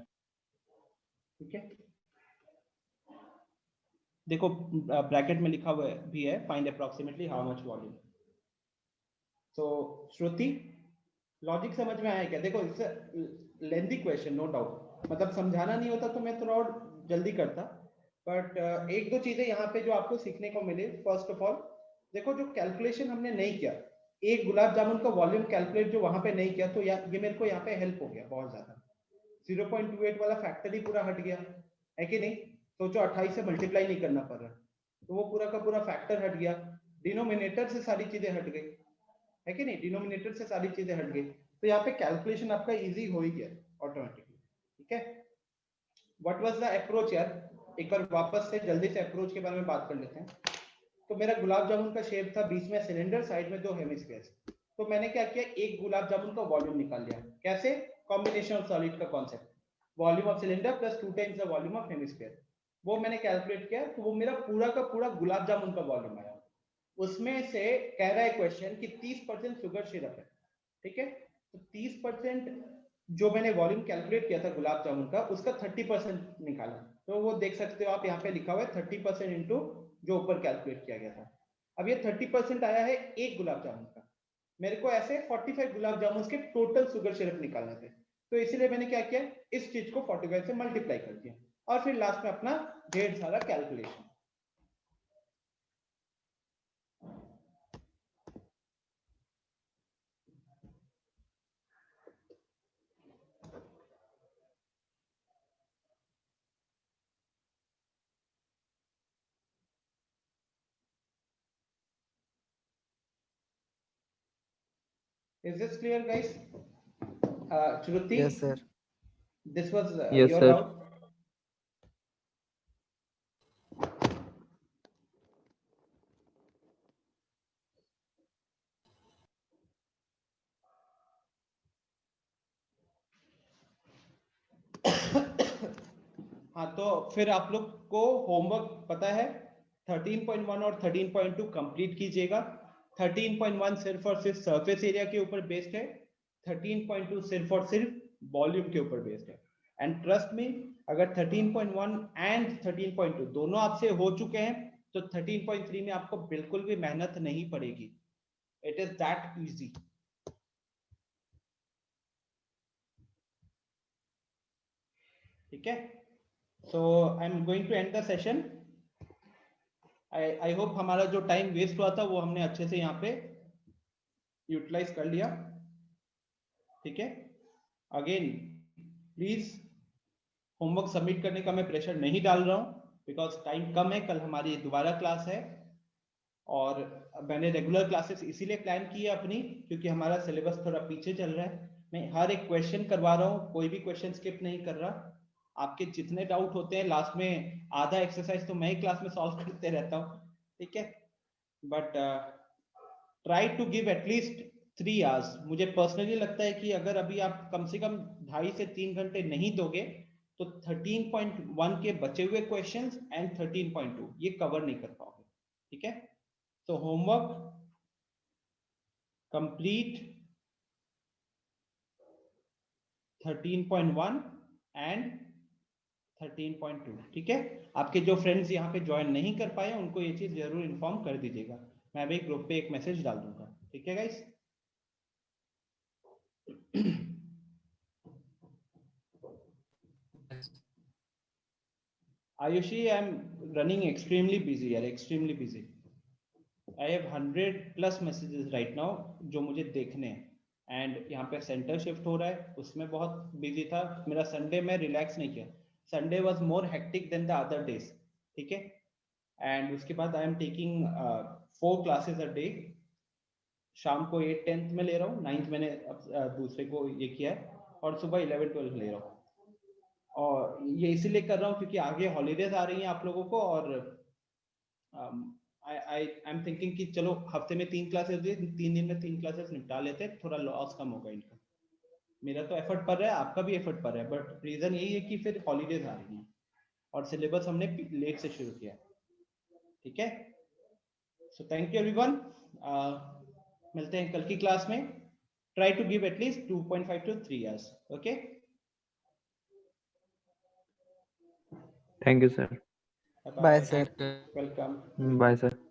ठीक है, देखो ब्रैकेट में लिखा हुआ भी है, find approximately how much volume. तो श्रुति, लॉजिक समझ में आया क्या? देखो इससे लेंथी क्वेश्चन नो डाउट, मतलब समझाना नहीं होता तो मैं थोड़ा और जल्दी करता, बट एक दो चीजें यहाँ पे जो आपको सीखने को मिले। फर्स्ट ऑफ ऑल देखो, जो कैलकुलेशन हमने नहीं किया, एक गुलाब जामुन का वॉल्यूम कैलकुलेट जो वहां पे नहीं किया, तो ये मेरे को यहाँ पे हेल्प हो गया बहुत ज्यादा। 0.28 वाला फैक्टर ही पूरा हट गया है कि नहीं? सोचो 28 से मल्टीप्लाई नहीं करना पड़ रहा, तो वो पूरा का पूरा फैक्टर हट गया। डिनोमिनेटर से सारी चीजें हट गई है कि नहीं? डिनोमिनेटर से सारी चीजें हट गई, तो यहाँ पे कैलकुलेशन आपका इजी हो ही गया ऑटोमेटिकली। ठीक है, व्हाट वाज द अप्रोच यार? एक बार वापस से जल्दी से अप्रोच के बारे में बात कर लेते हैं। तो मेरा गुलाब जामुन का शेप था, बीच में सिलेंडर, साइड में दो हेमिस्फीयर्स। तो मैंने क्या किया, एक गुलाब जामुन का वॉल्यूम निकाल लिया। कैसे? कॉम्बिनेशन ऑफ सॉलिड का concept, volume of cylinder plus 2 times the volume of hemisphere. वो मैंने कैलकुलेट किया, तो वो मेरा पूरा का पूरा गुलाब जामुन का वॉल्यूम आया। उसमें से कह रहा है क्वेश्चन कि 30% शुगर सिरप है। ठीक है, तो 30% जो मैंने वॉल्यूम कैलकुलेट किया था गुलाब जामुन का, उसका 30% निकाला। तो वो देख सकते हो आप, यहाँ पे लिखा हुआ है 30% इंटू जो ऊपर कैलकुलेट किया गया था। अब ये 30% आया है एक गुलाब जामुन का। मेरे को ऐसे 45 गुलाब जामुन के टोटल शुगर सिरप निकालने थे, तो इसीलिए मैंने क्या किया, इस चीज को 45 से मल्टीप्लाई कर दिया, और फिर लास्ट में अपना ढेर सारा calculation. Is this clear, guys? Shruti? Yes, sir. This was Yes, your sir. doubt? हाँ, तो फिर आप लोग को होमवर्क पता है, 13.1 और 13.2 कंप्लीट कीजिएगा। 13.1 सिर्फ और सिर्फ सरफेस एरिया के ऊपर बेस्ड है, 13.2 सिर्फ और सिर्फ वॉल्यूम के ऊपर बेस्ड है। एंड ट्रस्ट मी, अगर 13.1 एंड 13.2 दोनों आपसे हो चुके हैं, तो 13.3 में आपको बिल्कुल भी मेहनत नहीं पड़ेगी। It is that easy. ठीक है, so I'm going to end the session. I hope हमारा जो टाइम वेस्ट हुआ था वो हमने अच्छे से यहाँ पे यूटिलाइज कर लिया। ठीक है, अगेन प्लीज होमवर्क सबमिट करने का मैं प्रेशर नहीं डाल रहा हूँ, बिकॉज टाइम कम है। कल हमारी दोबारा क्लास है, और मैंने रेगुलर क्लासेस इसीलिए प्लान की है अपनी, क्योंकि हमारा सिलेबस थोड़ा पीछे चल रहा है। मैं हर एक क्वेश्चन करवा रहा हूँ, कोई भी क्वेश्चन स्किप नहीं कर रहा। आपके जितने डाउट होते हैं, लास्ट में आधा एक्सरसाइज तो मैं ही क्लास में सॉल्व करते रहता हूँ। ठीक है, but try to give at least 3 hours. मुझे पर्सनली लगता है कि अगर अभी आप कम से कम 2.5 से 3 घंटे नहीं दोगे, तो 13.1 के बचे हुए क्वेश्चंस एंड 13.2 ये कवर नहीं कर पाओगे। ठीक है, तो होमवर्क कंप्लीट 13.1 एंड 13.2। ठीक है, आपके जो फ्रेंड्स यहाँ पे ज्वाइन नहीं कर पाए उनको ये चीज जरूर इन्फॉर्म कर दीजिएगा। मैं भी ग्रुप पे एक मैसेज डाल दूंगा। ठीक है guys? Ayushi, I am running extremely busy यार, extremely busy. I have 100+ messages right now जो मुझे देखने हैं, एंड यहाँ पे सेंटर शिफ्ट हो रहा है, उसमें बहुत बिजी था। मेरा संडे में रिलैक्स नहीं किया, Sunday was more hectic than the other days. ठीक है, एंड उसके बाद I am taking 4 classes a day. शाम को 8th 10th में ले रहा हूँ, 9th मैंने दूसरे को ये किया है, और सुबह 11th 12th ले रहा हूँ। और ये इसीलिए कर रहा हूँ क्योंकि आगे हॉलीडेज आ रही हैं आप लोगों को, और आई एम थिंकिंग कि चलो हफ्ते में 3 क्लासेस, 3 दिन में 3 क्लासेस निपटा लेते हैं, थोड़ा लॉस कम होगा इनका। मेरा तो एफर्ट पड़ रहा है, आपका भी एफर्ट पड़ रहा है, बट रीजन यही है कि फिर हॉलीडेज आ रही हैं और सिलेबस हमने लेट से शुरू किया। ठीक है, सो थैंक यू एवरीवन। मिलते हैं कल की क्लास में. Try to give at least 2.5 to 3 hours. Okay. Thank you sir. Bye, sir. Welcome. Bye sir.